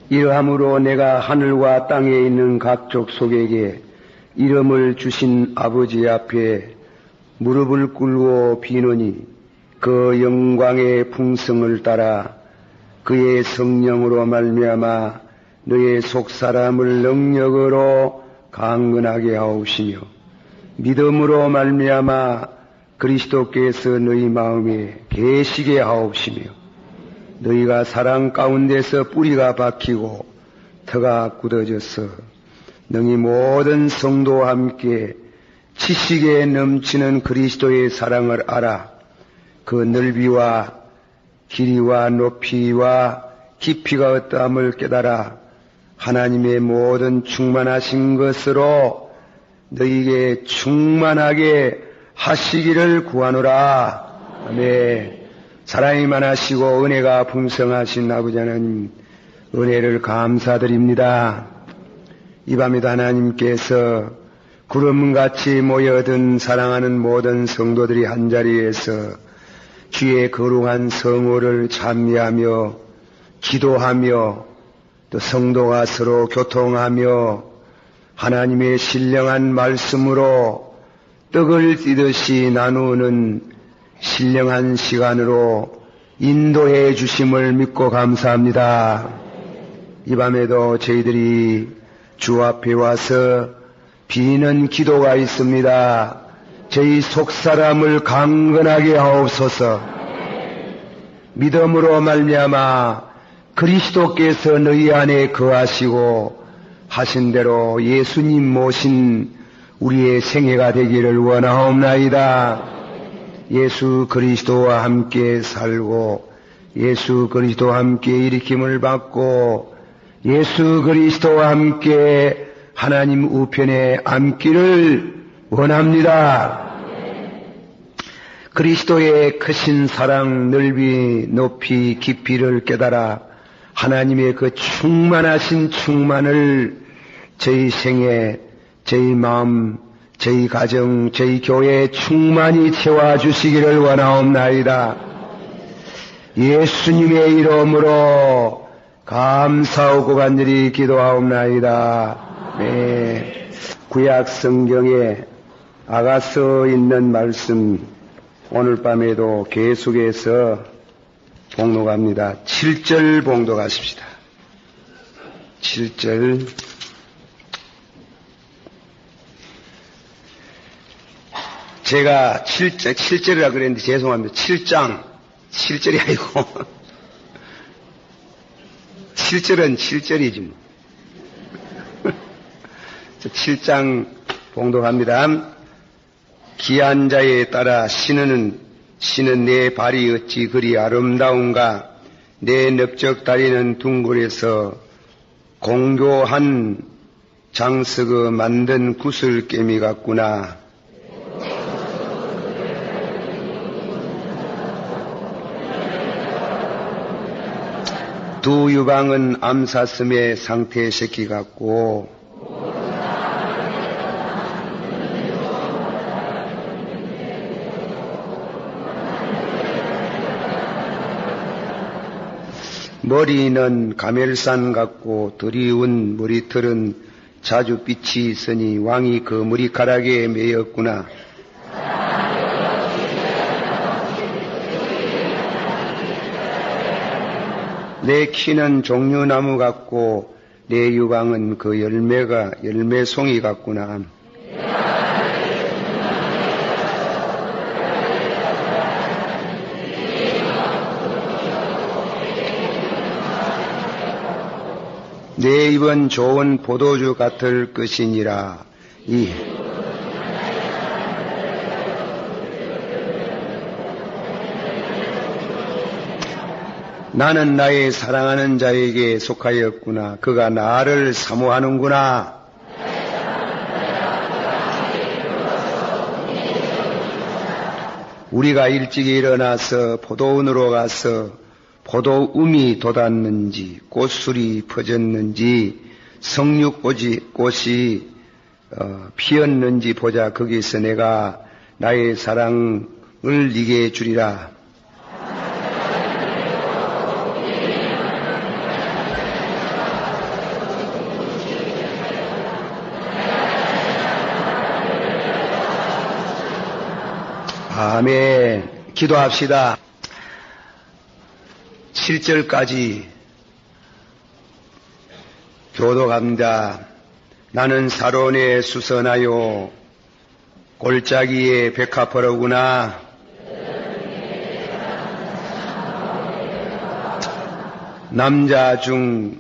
이러함으로 내가 하늘과 땅에 있는 각 족속에게 이름을 주신 아버지 앞에 무릎을 꿇고 비노니 그 영광의 풍성을 따라 그의 성령으로 말미암아 너의 속사람을 능력으로 강건하게 하옵시며 믿음으로 말미암아 그리스도께서 너희 마음에 계시게 하옵시며 너희가 사랑 가운데서 뿌리가 박히고 터가 굳어져서 너희 모든 성도와 함께 지식에 넘치는 그리스도의 사랑을 알아 그 넓이와 길이와 높이와 깊이가 어떠함을 깨달아 하나님의 모든 충만하신 것으로 너희에게 충만하게 하시기를 구하노라. 아멘. 사랑이 많으시고 은혜가 풍성하신 아버지 하나님, 은혜를 감사드립니다. 이 밤에도 하나님께서 구름같이 모여든 사랑하는 모든 성도들이 한자리에서 주의 거룩한 성호를 찬미하며 기도하며 또 성도가 서로 교통하며 하나님의 신령한 말씀으로 떡을 띠듯이 나누는 신령한 시간으로 인도해 주심을 믿고 감사합니다. 이 밤에도 저희들이 주 앞에 와서 비는 기도가 있습니다. 저희 속사람을 강건하게 하옵소서. 믿음으로 말미암아 그리스도께서 너희 안에 거하시고 하신 대로 예수님 모신 우리의 생애가 되기를 원하옵나이다. 예수 그리스도와 함께 살고 예수 그리스도와 함께 일으킴을 받고 예수 그리스도와 함께 하나님 우편에 앉기를 원합니다. 그리스도의 크신 사랑 넓이 높이 깊이를 깨달아 하나님의 그 충만하신 충만을 저희 생애, 저희 마음, 저희 가정, 저희 교회에 충만히 채워주시기를 원하옵나이다. 예수님의 이름으로 감사하고 간절히 기도하옵나이다. 네. 구약 성경에 아가서 있는 말씀 오늘 밤에도 계속해서 봉독합니다. 7절 봉독하십시다. 7절. 제가 7절이라 그랬는데 죄송합니다. 7장, 7절이 아니고 7절은 7절이지 뭐. 7장 봉독합니다. 기한 자에 따라 신은 내 발이 어찌 그리 아름다운가. 내 넓적 다리는 둥글에서 공교한 장석어 만든 구슬깨미 같구나. 두 유방은 암사슴의 상태 새끼 같고 머리는 가멜산 같고 드리운 머리털은 자주 빛이 있으니 왕이 그 머리카락에 매였구나. 내 키는 종류나무 같고 내 유방은 그 열매송이 같구나. 내 입은 좋은 포도주 같을 것이니라. 나는 나의 사랑하는 자에게 속하였구나. 그가 나를 사모하는구나. 우리가 일찍 일어나서 포도원으로 가서 포도움이 돋았는지 꽃술이 퍼졌는지 석류꽃이 피었는지 보자. 거기서 내가 나의 사랑을 네게 주리라. 아멘. 기도합시다. 7절까지 교독합니다. 나는 사론에 수선하여 골짜기에 백합화로구나. 남자들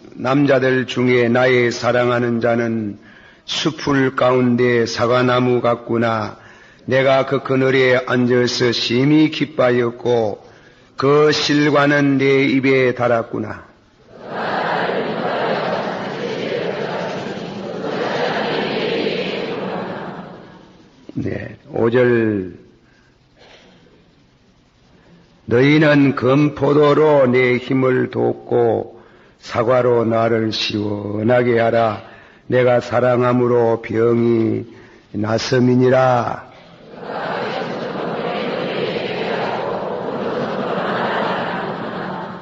중에 나의 사랑하는 자는 숲풀 가운데 사과나무 같구나. 내가 그 그늘에 앉아서 심히 기뻐하였고 그 실과는 내 입에 달았구나. 네, 5절. 너희는 금포도로 내 힘을 돋고 사과로 나를 시원하게 하라. 내가 사랑함으로 병이 났음이니라.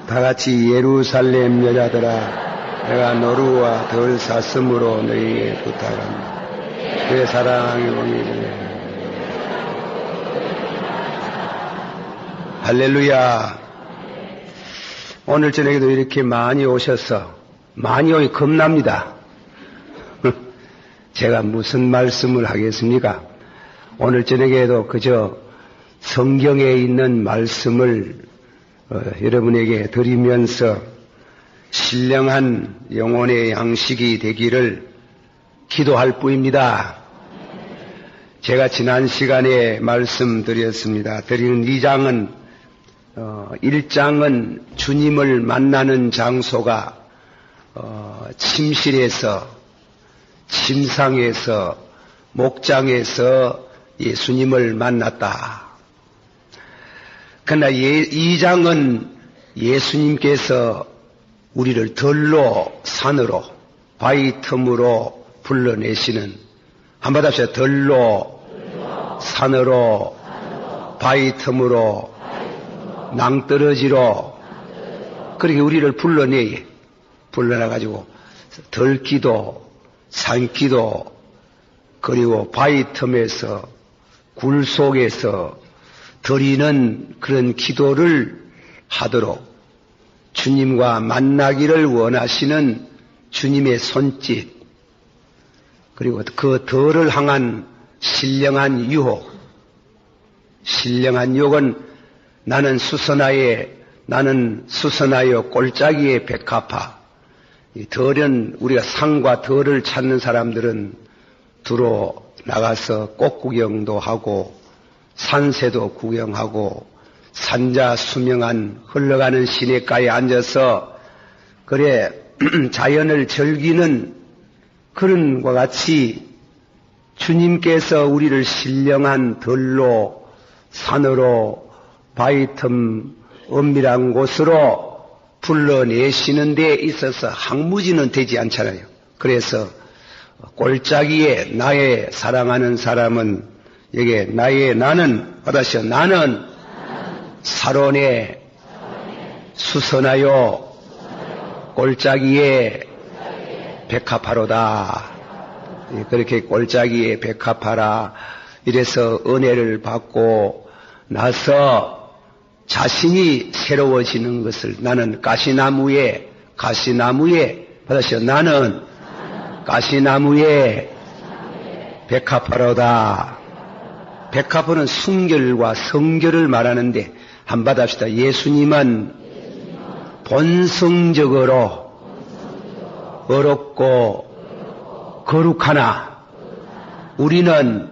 다같이 예루살렘 여자들아, 내가 노루와 덜 샀으므로 너희에게 부탁한다. 내 사랑의 왕이. 할렐루야. 오늘 저녁에도 이렇게 많이 오셔서 많이 오니 겁납니다. 제가 무슨 말씀을 하겠습니까? 오늘 저녁에도 그저 성경에 있는 말씀을 여러분에게 드리면서 신령한 영혼의 양식이 되기를 기도할 뿐입니다. 제가 지난 시간에 말씀드렸습니다. 드리는 2장은 1장은 주님을 만나는 장소가 침실에서, 침상에서, 목장에서 예수님을 만났다. 그러나 2장은 예수님께서 우리를 들로, 산으로, 바위 틈으로 불러내시는, 한번 합시다. 들로, 산으로, 바위 틈으로, 낭떠러지로, 그렇게 우리를 불러내가지고, 들기도, 산기도, 그리고 바위 틈에서, 굴 속에서 드리는 그런 기도를 하도록 주님과 만나기를 원하시는 주님의 손짓, 그리고 그 덜을 향한 신령한 유혹, 신령한 유혹은 나는 수선하여 골짜기에 백합화. 이 덜은 우리가 상과 덜을 찾는 사람들은 두루 나가서 꽃 구경도 하고 산새도 구경하고 산자 수명한 흘러가는 시냇가에 앉아서 그래 자연을 즐기는 그런 것과 같이 주님께서 우리를 신령한 들로, 산으로, 바위틈 엄밀한 곳으로 불러내시는 데 있어서 항무지는 되지 않잖아요. 그래서 골짜기에 나의 사랑하는 사람은 여기에 나는 받아서 나는 사론에 수선하여 골짜기에 백합하로다. 그렇게 골짜기에 백합하라. 이래서 은혜를 받고 나서 자신이 새로워지는 것을 나는 가시나무에 받아서 나는 가시나무에 백합하로다. 백합화는 순결과 성결을 말하는데 한번 합시다. 예수님은 본성적으로 어렵고 거룩하나 우리는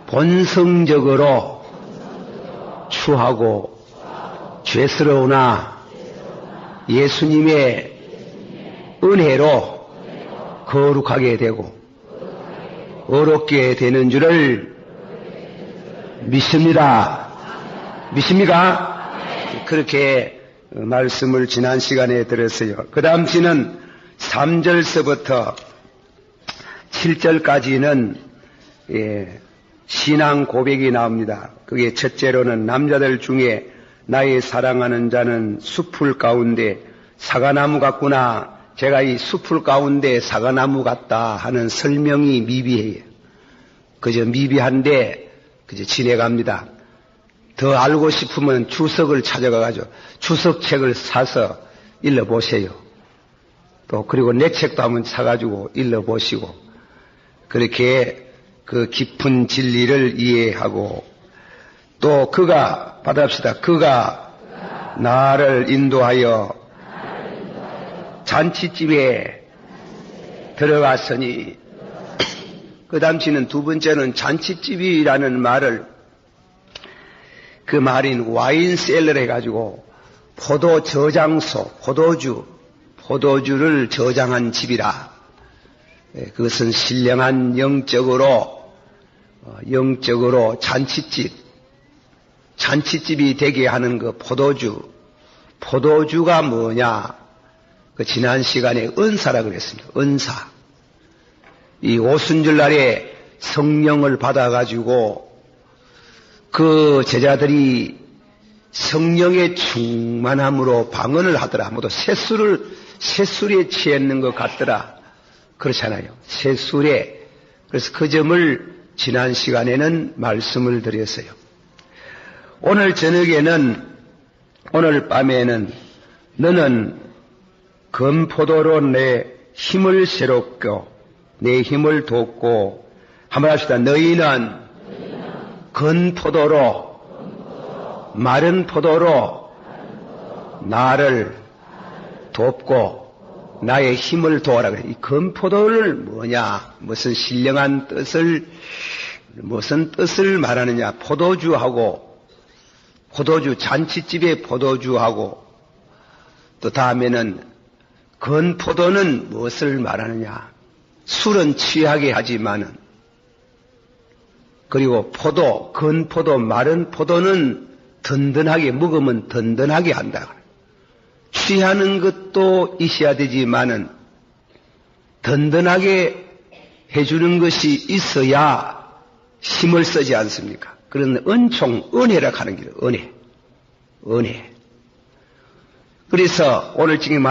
본성적으로 추하고 죄스러우나 예수님의 은혜로 거룩하게 되고 어렵게 되는 줄을 믿습니다. 믿습니까? 그렇게 말씀을 지난 시간에 들었어요. 그 다음 시는 3절서부터 7절까지는 신앙 고백이 나옵니다. 그게 첫째로는 남자들 중에 나의 사랑하는 자는 숲풀 가운데 사과나무 같구나. 제가 이 숲풀 가운데 사과나무 같다 하는 설명이 미비해요. 그저 미비한데 그저 지내갑니다. 더 알고 싶으면 주석을 찾아가가지고 주석책을 사서 읽어보세요. 또 그리고 내 책도 한번 사가지고 읽어보시고 그렇게 그 깊은 진리를 이해하고 또 그가 받아봅시다. 그가 나를 인도하여 잔치집에 들어갔으니 그 당시는 두 번째는 잔치집이라는 말을 그 말인 와인셀러를 해가지고 포도 저장소, 포도주를 저장한 집이라. 그것은 신령한 영적으로 잔치집이 되게 하는 그 포도주가 뭐냐? 그 지난 시간에 은사라 그랬습니다. 은사. 이 오순절 날에 성령을 받아가지고 그 제자들이 성령의 충만함으로 방언을 하더라. 모두 새술에 취했는 것 같더라. 그렇잖아요. 새술에. 그래서 그 점을 지난 시간에는 말씀을 드렸어요. 오늘 밤에는 너는 건포도로 내 힘을 새롭고 내 힘을 돋고 한번 합시다. 너희는 건포도로 마른 포도로 나를 돕고 나의 힘을 도와라 그래. 이 건포도를 뭐냐? 무슨 뜻을 말하느냐? 포도주 잔치집의 포도주하고 또 다음에는 건포도는 무엇을 말하느냐? 술은 취하게 하지만은 그리고 건포도, 마른 포도는 든든하게, 먹으면 든든하게 한다. 취하는 것도 있어야 되지만은 든든하게 해주는 것이 있어야 힘을 쓰지 않습니까? 그런 은혜라 하는 길이에요. 은혜. 그래서 오늘 지금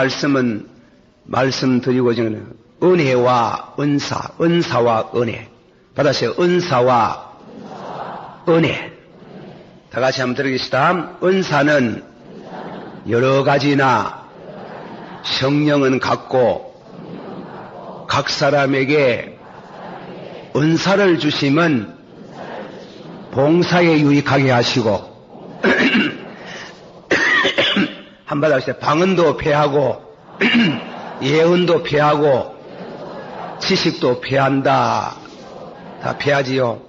말씀드리고 있는 은혜와 은사와 은혜. 받아세요. 은사와 은혜. 다 같이 한번 들으겠습니다. 은사는 여러 가지나 성령은 같고 각 사람에게 은사를 주시면 봉사에 유익하게 하시고 한번 합시다. 방언도 폐하고 예언도 폐하고 지식도 폐한다. 다 폐하지요.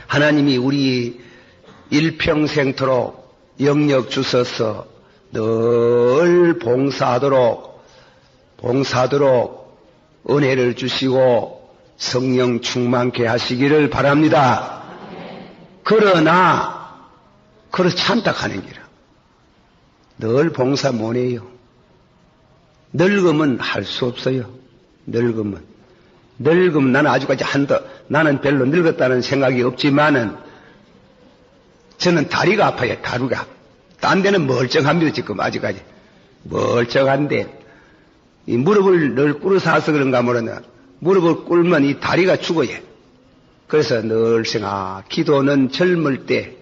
하나님이 우리 일평생토록 영역 주셔서 늘 봉사하도록 은혜를 주시고 성령 충만케 하시기를 바랍니다. 그러나 그렇지 않다 하는 기라. 늘 봉사 못해요. 늙으면 할 수 없어요. 늙으면 나는 아직까지 나는 별로 늙었다는 생각이 없지만은 저는 다리가 아파요. 다리가. 딴 데는 멀쩡합니다. 지금 아직까지 멀쩡한데 이 무릎을 늘 꿇어서 그런가 모르나 무릎을 꿇으면 이 다리가 죽어요. 그래서 늘 기도는 젊을 때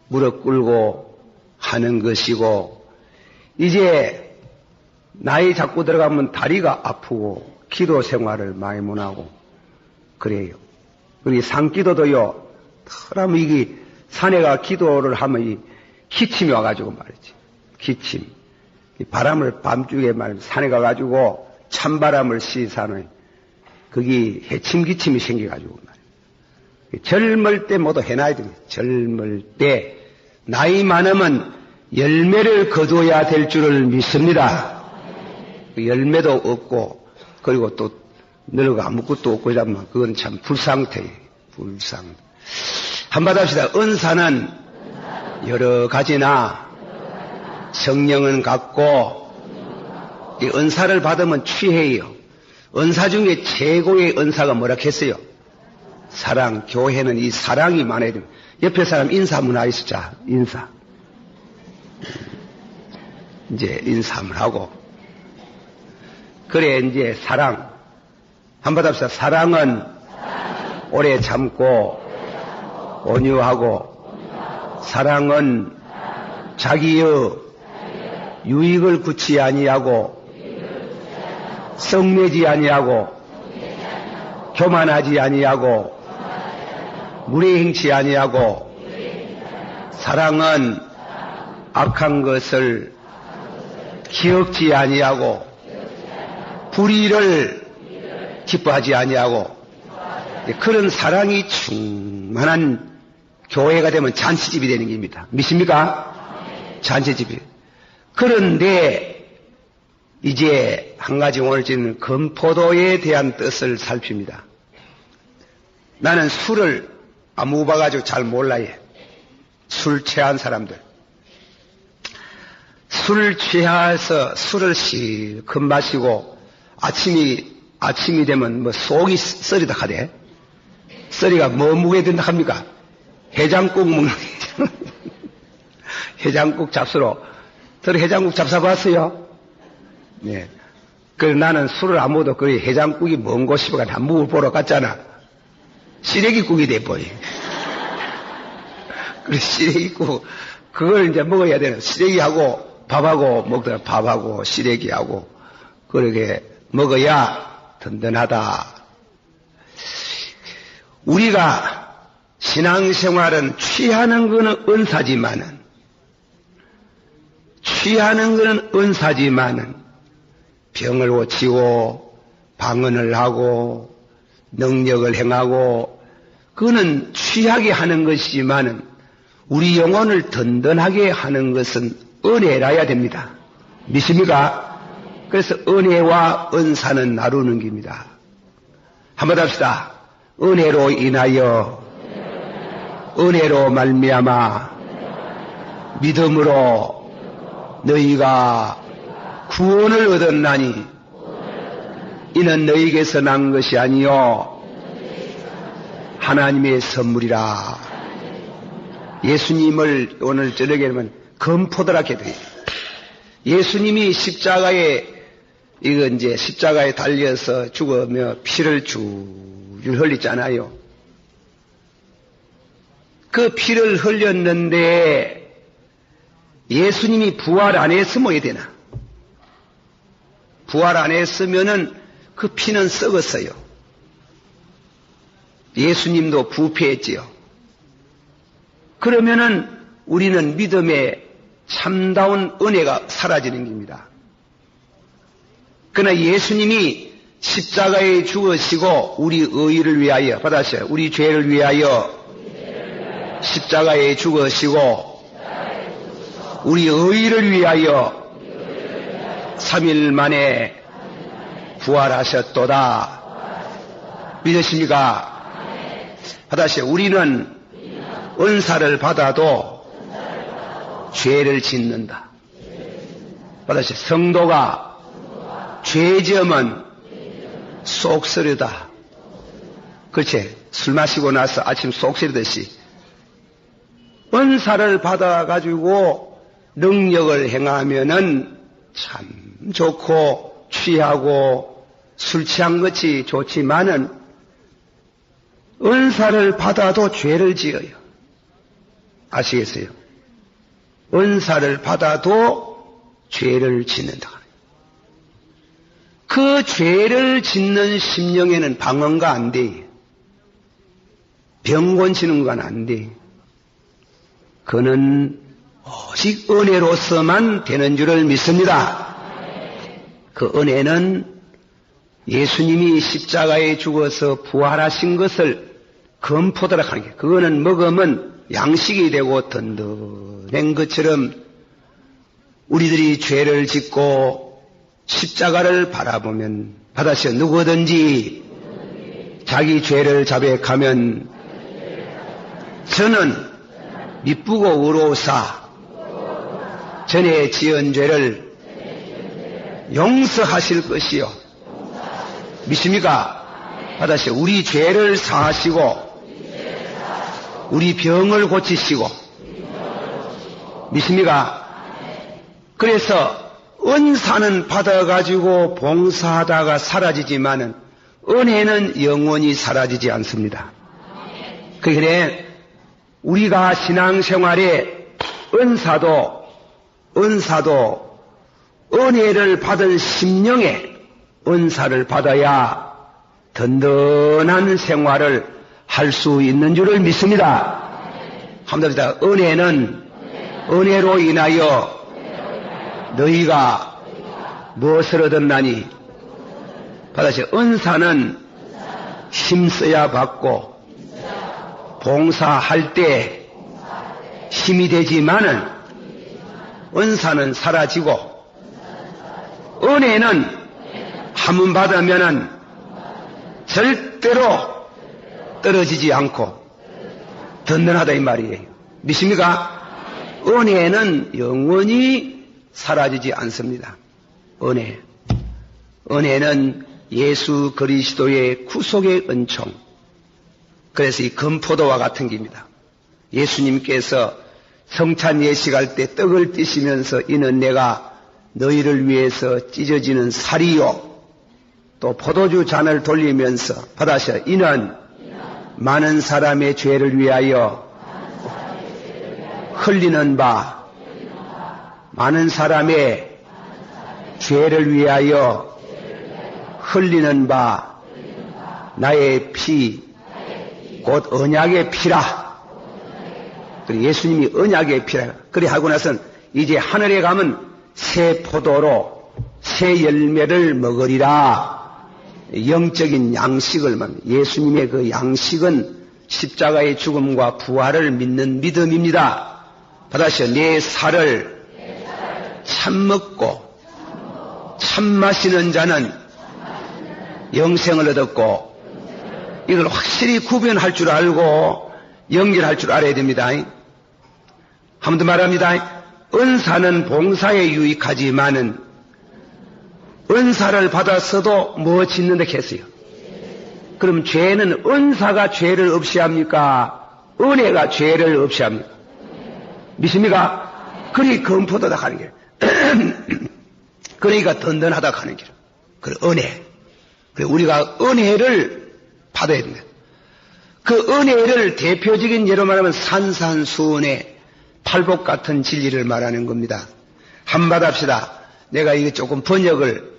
무릎 꿇고 하는 것이고 이제 나이 자꾸 들어가면 다리가 아프고 기도 생활을 많이 못하고 그래요. 우리 산기도도요. 사람 이게 산에가 기도를 하면 이 기침이 와가지고 말이지. 기침. 바람을 밤중에 산에 가가지고 찬바람을 쐬사는 거기 해침 기침이 생겨가지고 말이야. 젊을 때 모두 해놔야 됩니다. 젊을 때 나이 많으면 열매를 거둬야 될 줄을 믿습니다. 열매도 없고 그리고 또 늙어 아무것도 없고 이러면 그건 참 불상태예요. 불상. 한번 합시다. 은사는 여러 가지나 성령은 같고 이 은사를 받으면 취해요. 은사 중에 최고의 은사가 뭐라 했어요? 사랑. 교회는 이 사랑이 많아야 됩니다. 옆에 사람 인사 한번 하시죠. 자, 인사. 이제 인사 한번 하고. 그래, 이제 사랑. 한번 합시다. 사랑은 오래 참고, 온유하고, 사랑은 자기의 유익을 구치 아니하고 성내지 아니하고 교만하지 아니하고 무례행치 아니하고 사랑은 악한 것을 기억지 아니하고 불의를 기뻐하지 아니하고 그런 사랑이 충만한 교회가 되면 잔치집이 되는 겁니다. 믿습니까? 잔치집이. 그런데 이제 한 가지 오늘 지금 건포도에 대한 뜻을 살핍니다. 나는 술을 안 먹어봐가지고 잘 몰라요. 술 취한 사람들. 술 취해서 술을 실컷 마시고 아침이 되면 뭐 속이 썰이다 하대. 썰이가 뭐 먹어야 된다 합니까? 해장국 먹는 해장국 잡수로. 저 해장국 잡숴봤어요? 네. 그래서 나는 술을 안 먹어도 그 해장국이 먼 곳이가 한 묵을 보러 갔잖아. 시래기국이 돼버려. 그래, 시래기국, 그걸 이제 먹어야 되는, 시래기하고 밥하고 먹더라. 밥하고 시래기하고. 그렇게 먹어야 든든하다. 우리가 신앙생활은 취하는 것은 은사지만은 병을 고치고 방언을 하고 능력을 행하고 그거는 취하게 하는 것이지만은 우리 영혼을 든든하게 하는 것은 은혜라야 됩니다. 믿습니까? 그래서 은혜와 은사는 나누는 겁니다. 한번 합시다. 은혜로 인하여 은혜로 말미암아 믿음으로 너희가 구원을 얻었나니 이는 너희에게서 난 것이 아니요 하나님의 선물이라. 예수님을 오늘 저녁에는 건포도라 해드려요. 예수님이 십자가에 달려서 죽으며 피를 줄줄 흘리잖아요. 그 피를 흘렸는데 예수님이 부활 안 했으면 어떻게 되나? 부활 안 했으면은 그 피는 썩었어요. 예수님도 부패했지요. 그러면은 우리는 믿음의 참다운 은혜가 사라지는 겁니다. 그러나 예수님이 십자가에 죽으시고 우리 의를 위하여 받았어요. 우리 죄를 위하여 십자가에 죽으시고 우리 의를 위하여 3일 만에 부활하셨도다. 믿으십니까? 받았어요. 우리는 은사를 받아도 죄를 짓는다. 받았어요. 성도가 죄 지으면 속쓰리다. 그렇지? 술 마시고 나서 아침 속쓰리듯이 은사를 받아가지고 능력을 행하면은 참 좋고 취하고 술 취한 것이 좋지만은 은사를 받아도 죄를 지어요. 아시겠어요? 은사를 받아도 죄를 짓는다. 그 죄를 짓는 심령에는 방언가 안 돼. 병 고치는 건 안 돼. 그는 오직 은혜로서만 되는 줄을 믿습니다. 그 은혜는 예수님이 십자가에 죽어서 부활하신 것을 건포도라 하는 게, 그거는 먹으면 양식이 되고 든든한 것처럼 우리들이 죄를 짓고 십자가를 바라보면 받아서 누구든지 자기 죄를 자백하면 저는 미쁘고 의로우사 전에 지은 죄를 용서하실 것이요. 믿습니까? 받아서 우리 죄를 사하시고 우리 병을 고치시고 믿습니까? 그래서 은사는 받아가지고 봉사하다가 사라지지만은 은혜는 영원히 사라지지 않습니다. 그래 우리가 신앙생활에 은사도 은혜를 받은 심령에 은사를 받아야 든든한 생활을 할 수 있는 줄을 믿습니다. 한번 더 은혜는 은혜로 인하여 너희가 무엇을 얻었나니? 받아서 은사는 힘써야 받고 봉사할 때 힘이 되지만은 은사는 사라지고 은혜는 한 번 받으면은 절대로 떨어지지 않고 든든하다 이 말이에요. 믿습니까? 은혜는 영원히 사라지지 않습니다. 은혜는 예수 그리스도의 구속의 은총. 그래서 이 금포도와 같은 겁니다. 예수님께서 성찬 예식할 때 떡을 띠시면서 이는 내가 너희를 위해서 찢어지는 살이요. 또 포도주 잔을 돌리면서 받아서 이는 많은 사람의 죄를 위하여 흘리는 바, 많은 사람의 죄를 위하여 흘리는 바, 나의 피, 곧 언약의 피라. 예수님이 언약의 피라. 그래 하고 나선 이제 하늘에 가면 새 포도로 새 열매를 먹으리라. 영적인 양식을 예수님의 그 양식은 십자가의 죽음과 부활을 믿는 믿음입니다. 받아서 내 살을 참 먹고 참 마시는 자는 영생을 얻었고, 이걸 확실히 구별할 줄 알고 연결할 줄 알아야 됩니다. 한 번 더 말합니다. 은사는 봉사에 유익하지만은 은사를 받았어도 뭐 짓는다 했어요? 그럼 죄는 은사가 죄를 없이 합니까? 은혜가 죄를 없이 합니까? 믿습니까? 그리 금포도다 가는 길. 그러니까 든든하다 가는 길. 그 은혜. 우리가 은혜를 받아야 됩니다. 그 은혜를 대표적인 예로 말하면 산산수훈의 팔복 같은 진리를 말하는 겁니다. 한마디 합시다. 내가 이거 조금 번역을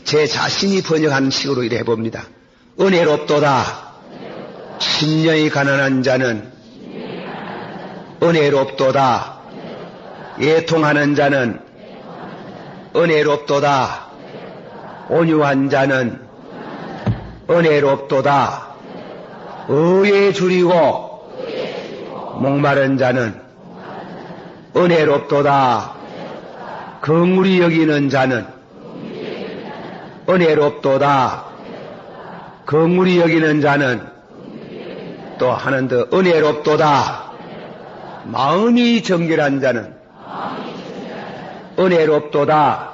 제 자신이 번역하는 식으로 이래 해봅니다. 은혜롭도다. 심령이 가난한 자는 은혜롭도다. 애통하는 자는 은혜롭도다. 온유한 자는 은혜롭도다. 의에 줄이고 목마른 자는 은혜롭도다. 긍휼히 여기는 자는 은혜롭도다. 긍휼히 여기는 자는 또 하는 더 은혜롭도다. 마음이 정결한 자는 은혜롭도다.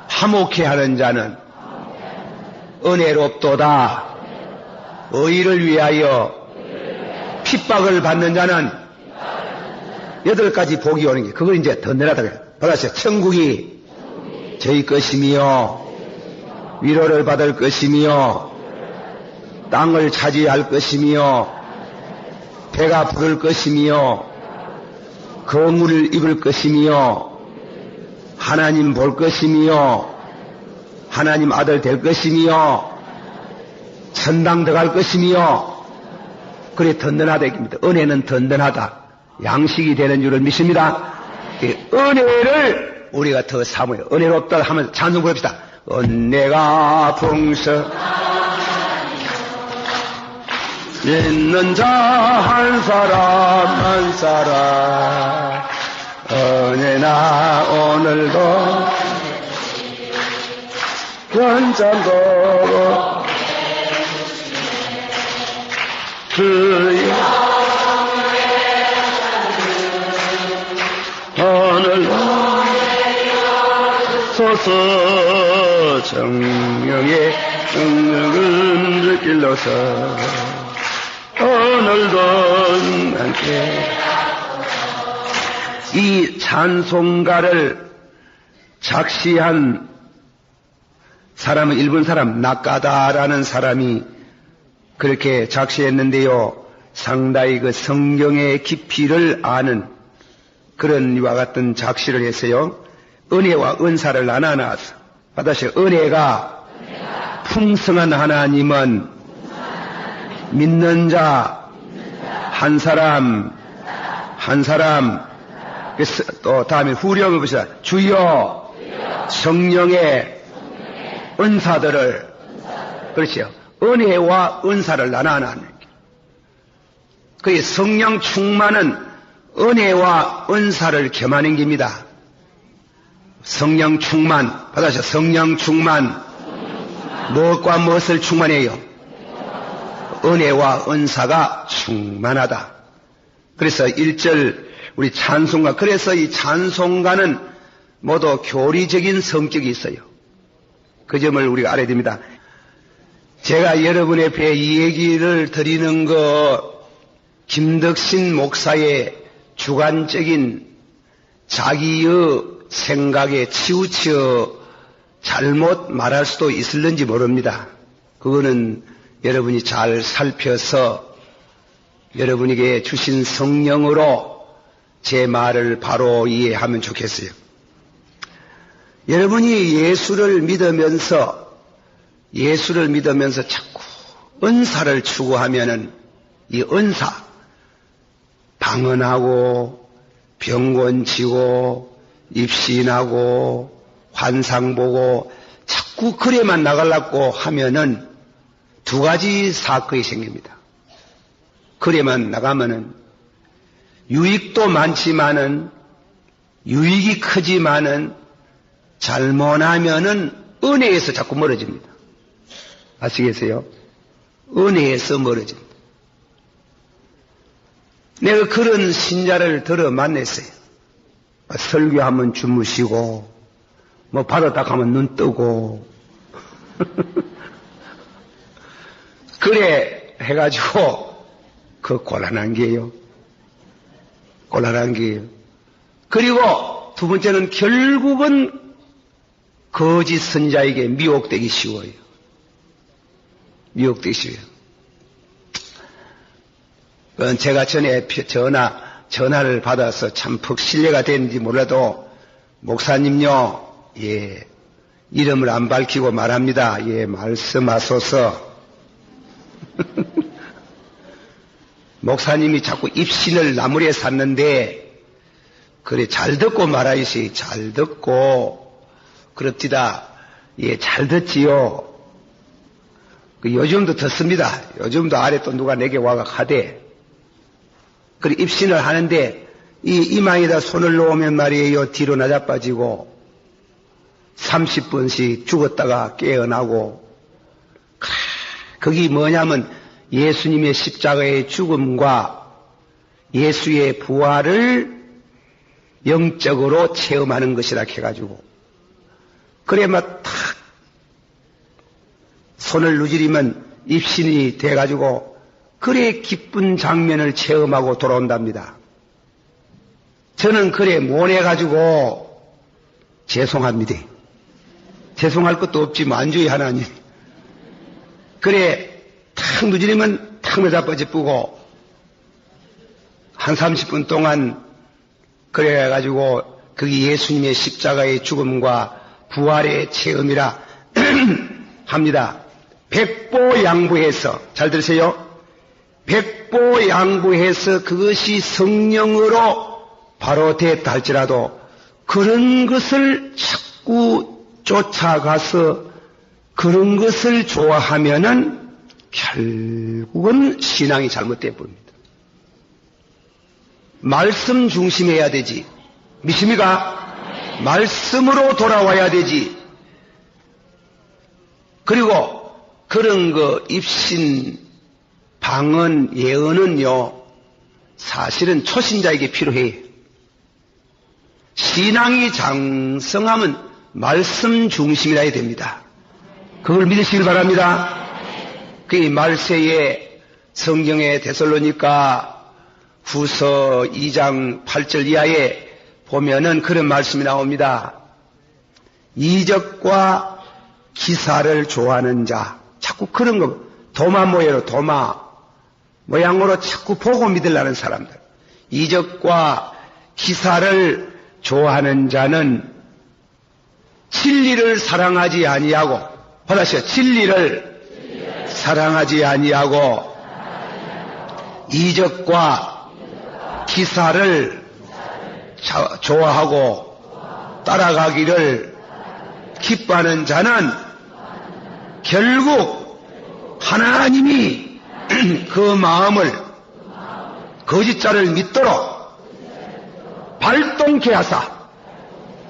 화목해 하는 자는 은혜롭도다. 의를 위하여 핍박을 받는 자는 8가지 복이 오는 게 그걸 이제 든든하다 그래요. 받았어요. 천국이 저희 것이며 위로를 받을 것이며 땅을 차지할 것이며 배가 부를 것이며 거물을 입을 것이며 하나님 볼 것이며 하나님 아들 될 것이며 천당 들어갈 것이며 그래 든든하다 입니다. 은혜는 든든하다. 양식이 되는 줄을 믿습니다. 은혜를 우리가 더 사모해요. 은혜롭다 하면서 찬송 부릅시다. 은혜가 풍성 있는 자 한 사람 한 사람 은혜나 오늘도 연장도 그의 오늘도 소서 정령의 능력을 느낄러서 오늘도 함께 이 찬송가를 작시한 사람은 일본 사람 나카다라는 사람이 그렇게 작시했는데요. 상당히 그 성경의 깊이를 아는 그런 이와 같은 작시를 했어요. 은혜와 은사를 나눠서 받으시 은혜가 풍성한 하나님은 믿는 자 한 사람 또 다음에 후렴을 보시다. 주여 성령의 은사들을 그렇죠. 은혜와 은사를 나눠나는 그 성령 충만은 은혜와 은사를 겸하는 겁니다. 성령 충만 받아서 성령 충만 무엇과 무엇을 충만해요? 은혜와 은사가 충만하다. 그래서 1절 우리 찬송가 그래서 이 찬송가는 모두 교리적인 성격이 있어요. 그 점을 우리가 알아야 됩니다. 제가 여러분 앞에 이 얘기를 드리는 거 김덕신 목사의 주관적인 자기의 생각에 치우쳐 잘못 말할 수도 있을는지 모릅니다. 그거는 여러분이 잘 살펴서 여러분에게 주신 성령으로 제 말을 바로 이해하면 좋겠어요. 여러분이 예수를 믿으면서 자꾸 은사를 추구하면은 이 은사, 방언하고 병곤치고 입신하고 환상 보고 자꾸 그래만 나가려고 하면은 두 가지 사건이 생깁니다. 그래만 나가면은 유익도 많지만은 유익이 크지만은 잘못하면은 은혜에서 자꾸 멀어집니다. 아시겠어요? 은혜에서 멀어집니다. 내가 그런 신자를 들어 만났어요. 설교하면 주무시고 뭐 받았다 하면 눈 뜨고 그래 해가지고 그 곤란한 게요. 그리고 두 번째는 결국은 거짓 선자에게 미혹되기 쉬워요. 그건 제가 전에 전화를 받아서 참 푹 신뢰가 되는지 몰라도 목사님요, 예, 이름을 안 밝히고 말합니다. 예, 말씀하소서. 목사님이 자꾸 입신을 나무에 샀는데 그래 잘 듣고 말아야지. 잘 듣고 그렇디다. 예, 잘 듣지요. 요즘도 듣습니다. 요즘도 아래 또 누가 내게 와가 하대. 그래 입신을 하는데 이 이마에다 손을 놓으면 말이에요. 뒤로 낮아빠지고 30분씩 죽었다가 깨어나고. 그게 뭐냐면 예수님의 십자가의 죽음과 예수의 부활을 영적으로 체험하는 것이라 해가지고 그래 막 탁 손을 누지리면 입신이 돼가지고 그래 기쁜 장면을 체험하고 돌아온답니다. 저는 그래 못해가지고 죄송합니다. 죄송할 것도 없지 만주의 하나님. 그래 탁 누지리면 탁 매자빠지쁘고 한 30분 동안 그래가지고 그게 예수님의 십자가의 죽음과 부활의 체험이라 합니다. 백보양보해서 잘 들으세요. 백보양보해서 그것이 성령으로 바로 됐다 할지라도 그런 것을 자꾸 쫓아가서 그런 것을 좋아하면은 결국은 신앙이 잘못돼 버립니다. 말씀 중심해야 되지. 믿습니까? 말씀으로 돌아와야 되지. 그리고 그런 거 입신, 방언, 예언은요 사실은 초신자에게 필요해요. 신앙이 장성하면 말씀 중심이라 해야 됩니다. 그걸 믿으시길 바랍니다. 그 말세에 성경의 데살로니가 후서 2장 8절 이하에 보면은 그런 말씀이 나옵니다. 이적과 기사를 좋아하는 자, 자꾸 그런 거, 도마 모여로 도마. 모양으로 자꾸 보고 믿으려는 사람들. 이적과 기사를 좋아하는 자는 진리를 사랑하지 아니하고, 받아시오. 진리를 사랑하지 아니하고 이적과 기사를 좋아하고 따라가기를 기뻐하는 자는 결국 하나님이 그 마음을 거짓자를 믿도록 발동케 하사,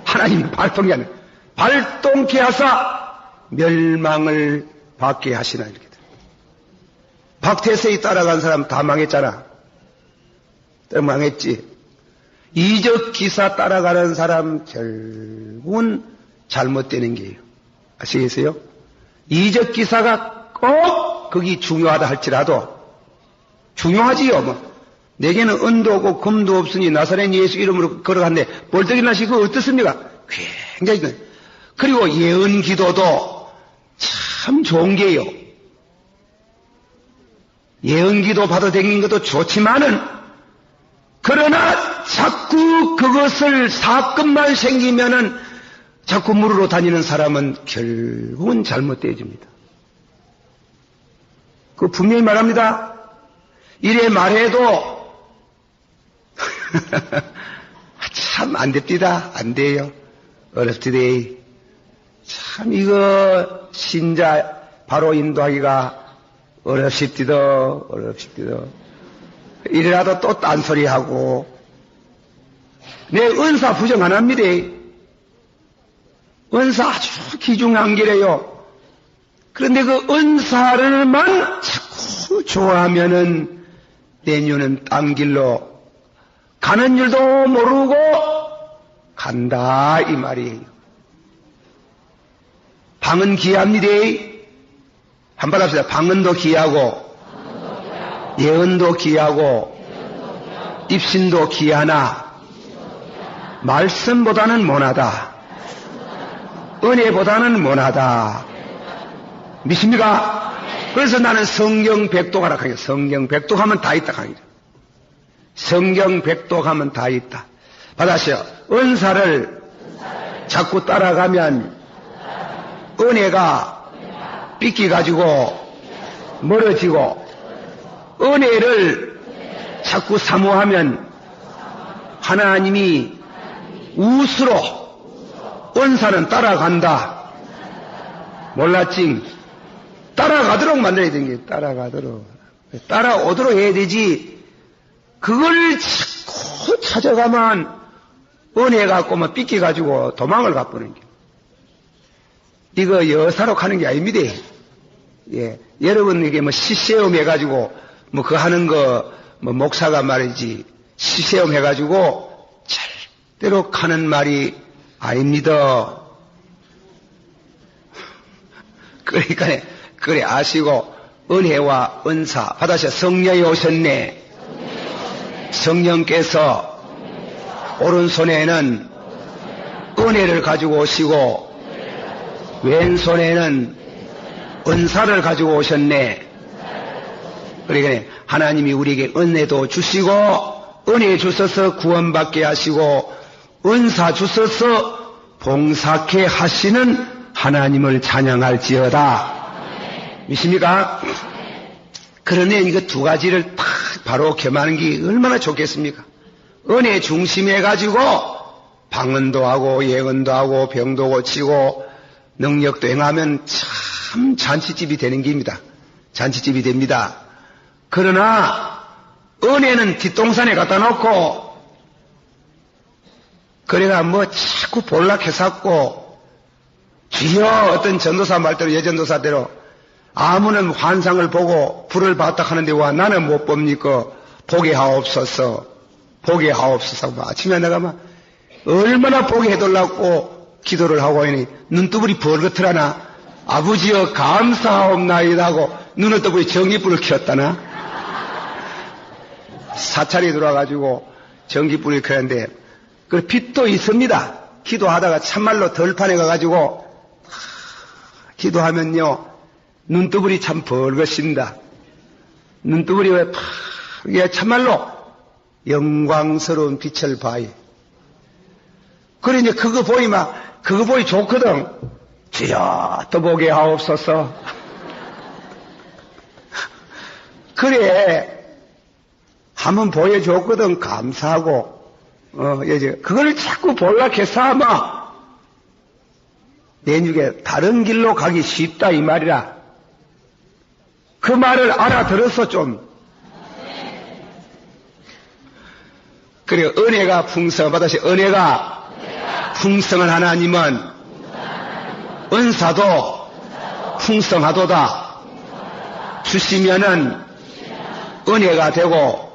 하나님이 발동케 하는, 발동케 하사 멸망을 받게 하시나. 이렇게. 박태세에 따라간 사람 다 망했잖아. 망했지. 이적 기사 따라가는 사람 결국은 잘못되는 게요. 아시겠어요? 이적 기사가 꼭 거기 중요하다 할지라도, 중요하지요. 뭐 내게는 은도 없고 금도 없으니 나사렛 예수 이름으로 걸어갔는데 벌떡 일어나시. 그거 어떻습니까? 굉장히. 그리고 예언 기도도 참 좋은 게요. 예언 기도 받아 다니는 것도 좋지만은, 그러나 자꾸 그것을 사건만 생기면은 자꾸 물으러 다니는 사람은 결국은 잘못되어집니다. 그 분명히 말합니다. 이래 말해도 참 안 됩니다. 안 돼요. 어렵디데이. 참 이거 신자 바로 인도하기가 어렵십디더. 이래라도 또 딴소리하고. 내 은사 부정 안 합니다. 은사 아주 귀중한 게래요. 그런데 그 은사를만 자꾸 좋아하면은 내년은 딴 길로 가는 줄도 모르고 간다 이 말이에요. 방은 귀합니다. 한번 합시다. 방은도 귀하고 예언도 귀하고 입신도 귀하나 말씀보다는 못하다. 은혜보다는 못하다. 믿습니까? 그래서 나는 성경 백독하라 하니까, 성경 백독하면 다 있다 하니까. 성경 백독하면 다 있다. 받아시오. 은사를 자꾸 따라가면 은혜가 삐끼가지고 멀어지고, 은혜를 자꾸 사모하면 하나님이 우스로 은사는 따라간다. 몰랐지? 따라가도록 만들어야 되는 게, 따라가도록. 따라오도록 해야 되지. 그걸 자꾸 찾아가면 은혜 갖고 뭐 삐끼가지고 도망을 가버리는 게. 이거 여사로 가는 게 아닙니다. 예. 여러분에게 뭐 시시험 해가지고 뭐 그거 하는 거 뭐 목사가 말이지, 시시험 해가지고 절대로 가는 말이 아닙니다. 그러니까 그래 아시고 은혜와 은사 받아서 성령이 오셨네. 성령께서 오른손에는 은혜를 가지고 오시고 왼손에는 은사를 가지고 오셨네. 그러니까 하나님이 우리에게 은혜도 주시고 은혜 주셔서 구원받게 하시고 은사 주셔서 봉사케 하시는 하나님을 찬양할지어다. 믿습니까? 그러네 이거 두 가지를 딱 바로 겸하는 게 얼마나 좋겠습니까? 은혜 중심해가지고 방언도 하고 예언도 하고 병도 고치고 능력도 행하면 참 잔치집이 되는 겁니다. 잔치집이 됩니다. 그러나 은혜는 뒷동산에 갖다 놓고 그래가 뭐 자꾸 볼락해갖고 주여 어떤 전도사 말대로 예전도사대로 아무는 환상을 보고 불을 봤다 하는데 와 나는 못 봅니까? 보게 하옵소서. 보게 하옵소서. 아침에 내가 막 얼마나 보게 해달라고 기도를 하고 있니 눈두bur이 벌겋더라나. 아버지여 감사하옵나이다 하고 눈을 떠보니 전기불을 켰다나. 사찰이 들어와가지고 전기불을 켰는데 그 빛도 있습니다. 기도하다가 참말로 덜판에 가가지고 기도하면요 눈두bur이 참 벌겋습니다. 눈두부리에 팍, 참말로 영광스러운 빛을 봐요. 그래, 이제 그거 보이 좋거든. 주여, 또 보게 하옵소서. 그래, 한번 보여줬거든. 감사하고, 그걸 자꾸 볼락해서 아마, 내중에 다른 길로 가기 쉽다, 이 말이라. 그 말을 알아들어서 좀. 그래, 은혜가 풍성하다시, 은혜가 풍성한 하나님은 은사도 풍성하도다. 주시면은 은혜가 되고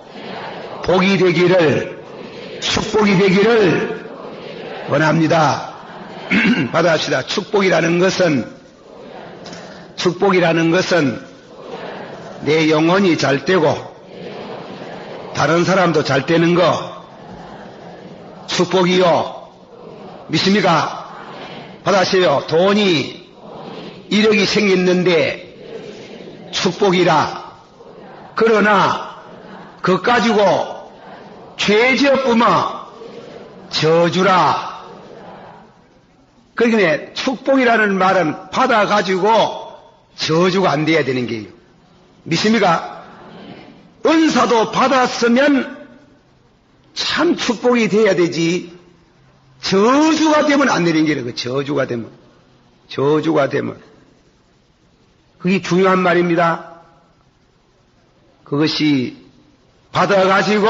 복이 되기를, 축복이 되기를 원합니다. 받아합시다. 축복이라는 것은 내 영혼이 잘 되고 다른 사람도 잘 되는 거 축복이요. 믿습니까? 받아세요. 돈이 1억이 생겼는데 축복이라. 그러나 그거 가지고 죄 지었으면 저주라. 그러니까 축복이라는 말은 받아가지고 저주가 안 돼야 되는 게요. 믿습니까? 은사도 받았으면 참 축복이 돼야 되지. 저주가 되면 안 되는 게요. 저주가 되면. 그게 중요한 말입니다. 그것이 받아가지고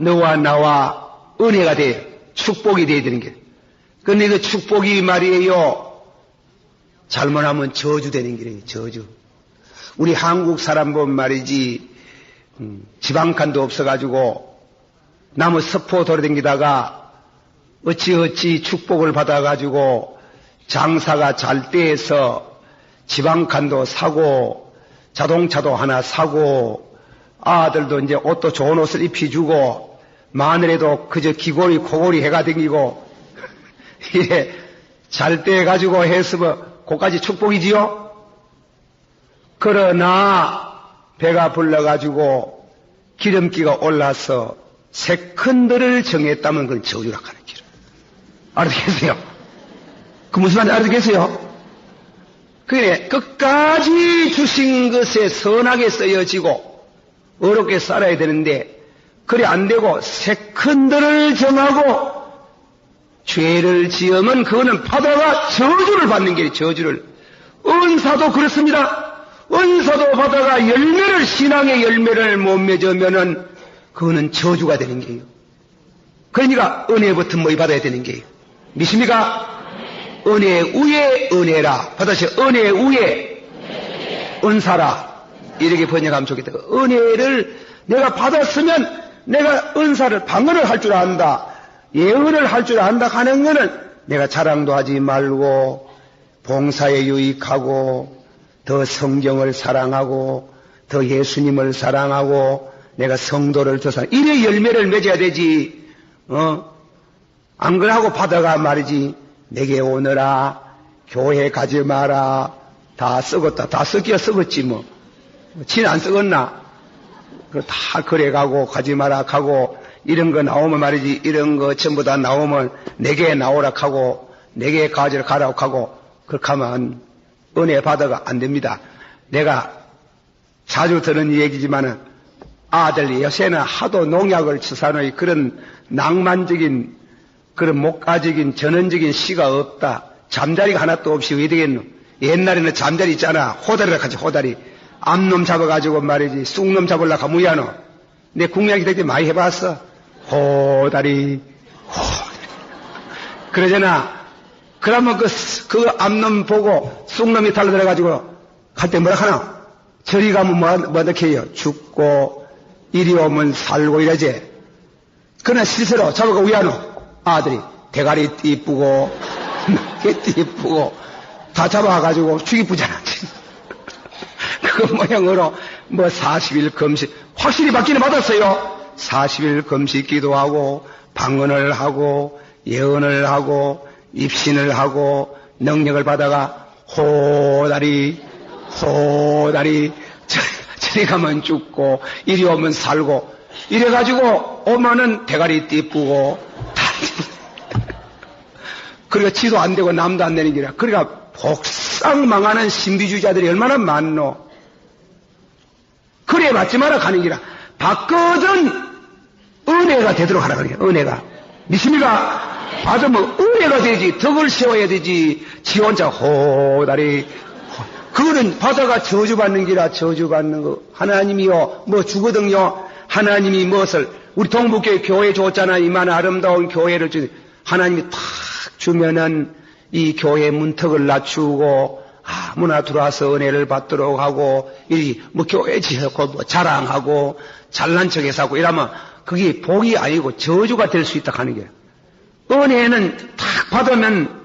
너와 나와 은혜가 돼요. 축복이 돼야 되는 게. 근데 그 축복이 말이에요. 잘못하면 저주 되는 길이에요. 저주. 우리 한국 사람 보면 말이지, 지방칸도 없어가지고 나무 서포 돌아다니다가 어찌어찌 축복을 받아가지고 장사가 잘 돼서 지방칸도 사고 자동차도 하나 사고 아들도 이제 옷도 좋은 옷을 입혀주고 마늘에도 그저 귀고리 코고리 해가 댕기고 예, 잘 돼가지고 했으면 그까지 축복이지요. 그러나 배가 불러가지고 기름기가 올라서 세컨드를 정했다면 그건 저주라 하는 길. 알아듣겠어요? 그 무슨 말인지 알아듣겠어요? 그래, 끝까지 주신 것에 선하게 쓰여지고 어렵게 살아야 되는데 그래 안 되고 세컨드를 정하고 죄를 지으면 그거는 받아가 저주를 받는 게 저주를. 은사도 그렇습니다. 은사도 받아가 열매를, 신앙의 열매를 못 맺으면은 그거는 저주가 되는 게요. 그러니까 은혜부터 뭐 받아야 되는 게요. 믿습니까? 은혜 위에 은혜라. 받아서 은혜 위에 은사라. 이렇게 번역하면 좋겠다. 은혜를 내가 받았으면 내가 은사를 방언을 할 줄 안다. 예언을 할 줄 안다 하는 거는 내가 자랑도 하지 말고 봉사에 유익하고 더 성경을 사랑하고 더 예수님을 사랑하고 내가 성도를 더 사랑. 이래 열매를 맺어야 되지. 안 그러고 받아가 말이지. 내게 오너라. 교회 가지 마라. 다 썩었다. 다 썩기야 썩었지 뭐. 진 안 썩었나? 다 그래가고 가지 마라 하고 이런 거 나오면 말이지. 이런 거 전부 다 나오면 내게 나오라 하고 내게 가지러 가라고 하고 그렇게 하면 은혜 받아가 안 됩니다. 내가 자주 들은 얘기지만은 아들 요새는 하도 농약을 치사노이 그런 낭만적인 그런 목가적인 전원적인 시가 없다. 잠자리가 하나도 없이 왜 되겠노? 옛날에는 잠자리 있잖아. 호다리라 하지 호다리. 암놈 잡아가지고 말이지 쑥놈 잡으려고 하면 뭐야노? 내 국약이 될 때 많이 해봤어. 호다리. 그러잖아. 그러면 그 암놈 보고 쑥놈이 달려들어가지고 갈 때 뭐라 하나? 저리 가면 뭐 어떻게 해요? 죽고 이리 오면 살고 이러지. 그러나 실제로 잡아가 우야노? 아들이 대가리 이쁘고 개띠 이쁘고 다 잡아가지고 죽이쁘잖아. 그 모양으로 뭐 40일 금식 확실히 받기는 받았어요. 40일 금식 기도하고 방언을 하고 예언을 하고 입신을 하고 능력을 받아가 호다리 이리 가면 죽고 이리 오면 살고 이래가지고 오면은 대가리 띠쁘고 그러니까 지도 안 되고 남도 안 되는 기라. 그러니까 복상 망하는 신비주의자들이 얼마나 많노. 그래 맞지 마라 가는 기라. 받거든 은혜가 되도록 하라 그래. 은혜가 믿습니까? 받으면 은혜가 되지. 덕을 세워야 되지. 지 혼자 호다리. 그거는 받아가 저주받는 기라. 저주받는 거. 하나님이요 뭐 주거든요. 하나님이 무엇을 우리 동북교회 교회 줬잖아. 이만 아름다운 교회를 주 하나님이 탁 주면은 이 교회 문턱을 낮추고 아무나 들어와서 은혜를 받도록 하고 이 뭐 교회 지었고 뭐 자랑하고 잘난 척해서 하고 이러면 그게 복이 아니고 저주가 될 수 있다 하는 거예요. 은혜는 탁 받으면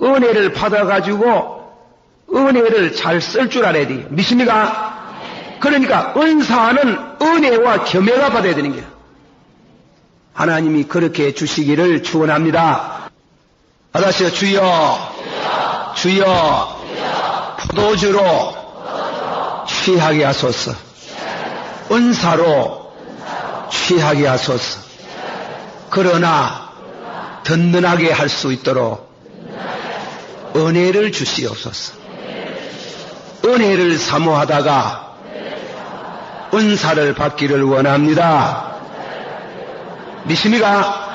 은혜를 받아가지고 은혜를 잘 쓸 줄 알아야 돼요. 믿습니까? 그러니까 은사는 은혜와 겸해가 받아야 되는 거예요. 하나님이 그렇게 주시기를 축원합니다. 받으시오. 주여, 주여, 포도주로 취하게 하소서. 은사로 취하게 하소서. 그러나 든든하게 할 수 있도록 은혜를 주시옵소서. 은혜를 사모하다가 은사를 받기를 원합니다. 믿습니까?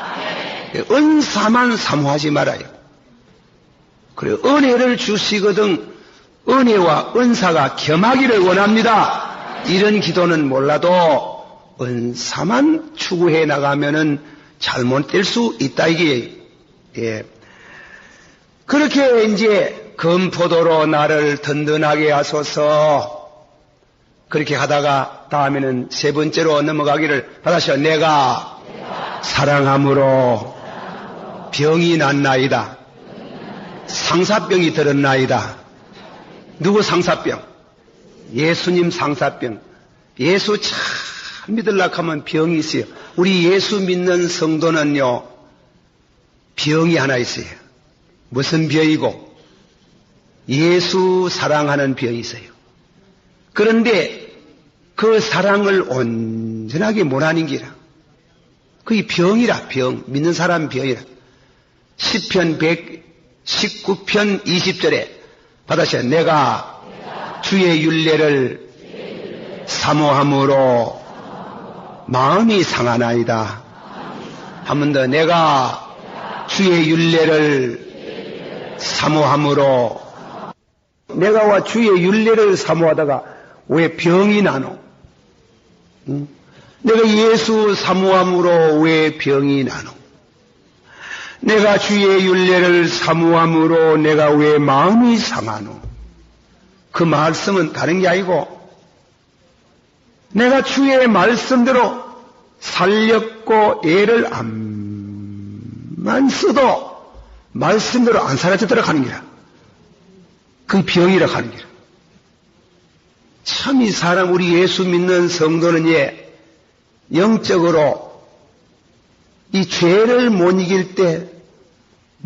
은사만 사모하지 말아요. 그리고 은혜를 주시거든 은혜와 은사가 겸하기를 원합니다. 이런 기도는 몰라도 은사만 추구해 나가면은 잘못될 수 있다 이게. 예. 그렇게 이제 금포도로 나를 든든하게 하소서. 그렇게 하다가 다음에는 세 번째로 넘어가기를 받으시오. 내가 사랑함으로 병이 났나이다. 상사병이 들었나이다. 누구 상사병? 예수님 상사병. 예수 참 믿으려고 하면 병이 있어요. 우리 예수 믿는 성도는요, 병이 하나 있어요. 무슨 병이고? 예수 사랑하는 병이 있어요. 그런데 그 사랑을 온전하게 못하는 기라. 그게 병이라, 병. 믿는 사람 병이라. 시편 119편 20절에 받으셔. 내가 주의 율례를 사모함으로 마음이 상하나이다. 한 번 더. 내가 주의 율례를 사모함으로 내가 주의 율례를 사모하다가 왜 병이 나노? 응? 내가 예수 사모함으로 왜 병이 나노? 내가 주의 율례를 사모함으로 내가 왜 마음이 상하노? 그 말씀은 다른 게 아니고 내가 주의 말씀대로 살렸고 애를 안만 써도 말씀대로 안 살아지도록 하는 게라. 그 병이라 하는 게라. 참 이 사람 우리 예수 믿는 성도는 영적으로 이 죄를 못 이길 때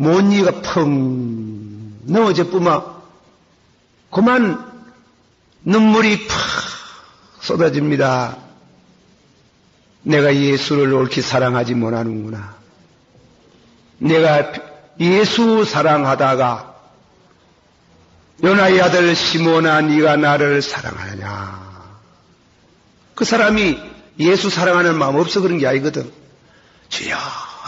못 이기가 펑 넘어져뿐만 그만 눈물이 팍 쏟아집니다. 내가 예수를 옳게 사랑하지 못하는구나. 내가 예수 사랑하다가 요나의 아들 시몬아 네가 나를 사랑하느냐. 그 사람이 예수 사랑하는 마음 없어 그런 게 아니거든. 주여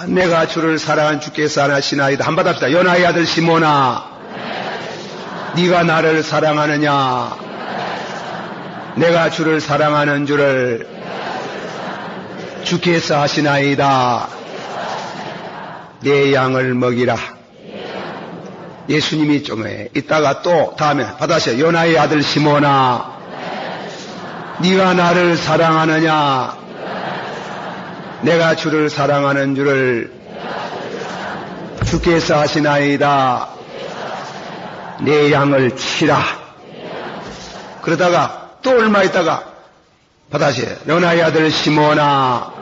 내가 주를 사랑한 주께서 하나시나이다. 한번 합시다. 요나의 아들 시몬아 네가 나를 사랑하느냐. 내가 주를 사랑하는 줄을 주께서 하시나이다. 내 양을 먹이라. 예수님이 좀 이따가 또 다음에 받아셔. 요나의 아들 시몬아 네가 나를 사랑하느냐. 내가 주를 사랑하는 줄을 주께서 하시나이다. 내 양을 치라. 그러다가 또 얼마 있다가 받아셔. 요나의 아들 시몬아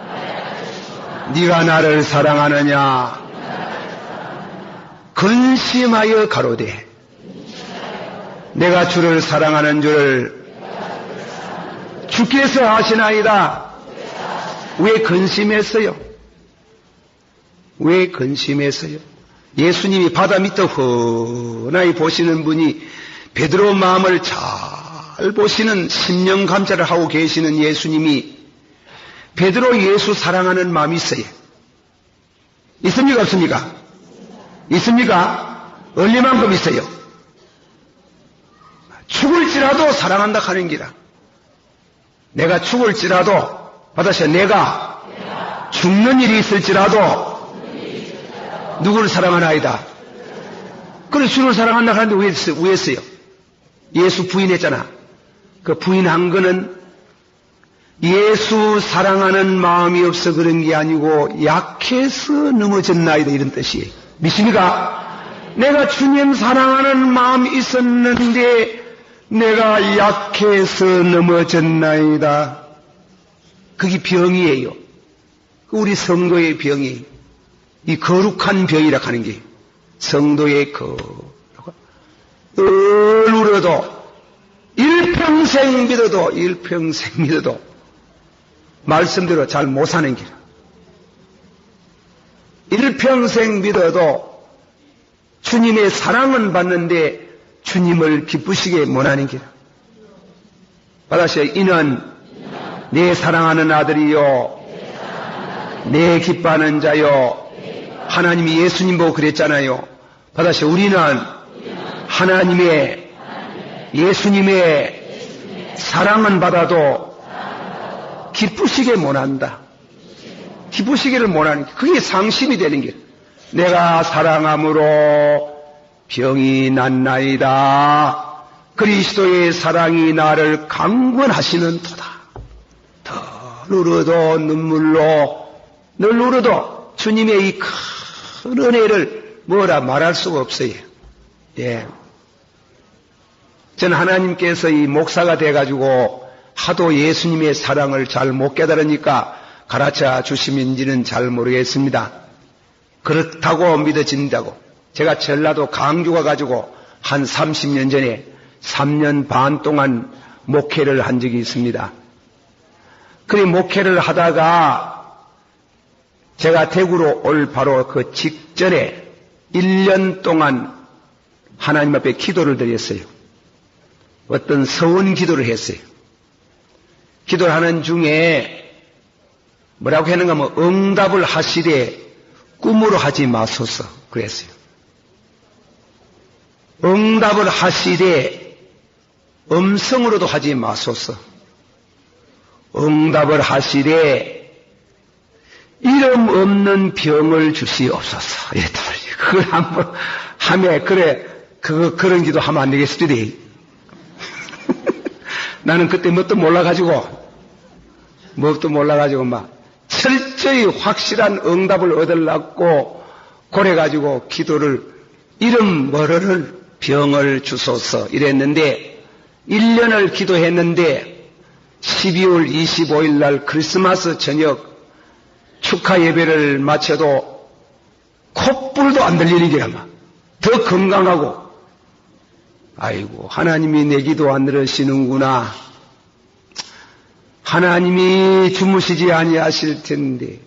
네가 나를 사랑하느냐. 근심하여 가로되 내가 주를 사랑하는 줄을 주께서 하시나이다. 왜 근심했어요? 왜 근심했어요? 예수님이 바다 밑에 훤하게 보시는 분이 베드로 마음을 잘 보시는 심령 감찰을 하고 계시는 예수님이 베드로 예수 사랑하는 마음이 있어요. 있습니까? 없습니까? 있습니까? 얼리만큼 있어요. 죽을지라도 사랑한다 하는 기라. 내가 죽을지라도 받아서 내가 죽는 일이 있을지라도 누구를 사랑하나이다. 그래 주를 사랑한다 하는데 왜 했어요? 예수 부인했잖아. 그 부인한 거는 예수 사랑하는 마음이 없어 그런 게 아니고 약해서 넘어졌나이다 이런 뜻이에요. 믿습니까? 내가 주님 사랑하는 마음이 있었는데 내가 약해서 넘어졌나이다. 그게 병이에요. 우리 성도의 병이 이 거룩한 병이라 하는 게 성도의 늘 울어도 일평생 믿어도 말씀대로 잘 못 사는 길. 일평생 믿어도 주님의 사랑은 받는데 주님을 기쁘시게 못하는 길. 받아서 이는 내 사랑하는 아들이요 내 기뻐하는 자요. 하나님이 예수님 보고 그랬잖아요. 받아서 우리는 하나님의 예수님의 사랑은 받아도 기쁘시게 못한다. 기쁘시기를 못하는 길. 그게 상심이 되는 길. 내가 사랑함으로 병이 났나이다. 그리스도의 사랑이 나를 강권하시는 도다. 더 울어도 눈물로 늘 울어도 주님의 이 큰 은혜를 뭐라 말할 수가 없어요. 예. 저는 하나님께서 이 목사가 돼가지고 하도 예수님의 사랑을 잘 못 깨달으니까 가르쳐 주시는지는 잘 모르겠습니다. 그렇다고 믿어진다고. 제가 전라도 강주 가가지고 한 30년 전에 3년 반 동안 목회를 한 적이 있습니다. 그래 목회를 하다가 제가 대구로 올 바로 그 직전에 1년 동안 하나님 앞에 기도를 드렸어요. 어떤 서원 기도를 했어요. 기도를 하는 중에 뭐라고 했는가 하면 응답을 하시되 꿈으로 하지 마소서 그랬어요. 응답을 하시되 음성으로도 하지 마소서. 응답을 하시되 이름 없는 병을 주시옵소서. 이랬단 말이에요. 그걸 한번 하면, 그래, 그런 기도 하면 안 되겠습니다. 나는 그때 뭣도 몰라가지고 막 철저히 확실한 응답을 얻으려고 그래가지고 기도를 이름 모르는 병을 주소서 이랬는데 1년을 기도했는데 12월 25일 날 크리스마스 저녁 축하 예배를 마쳐도 콧불도 안 들리는 게 아마 더 건강하고 아이고 하나님이 내 기도 안 들으시는구나. 하나님이 주무시지 아니하실 텐데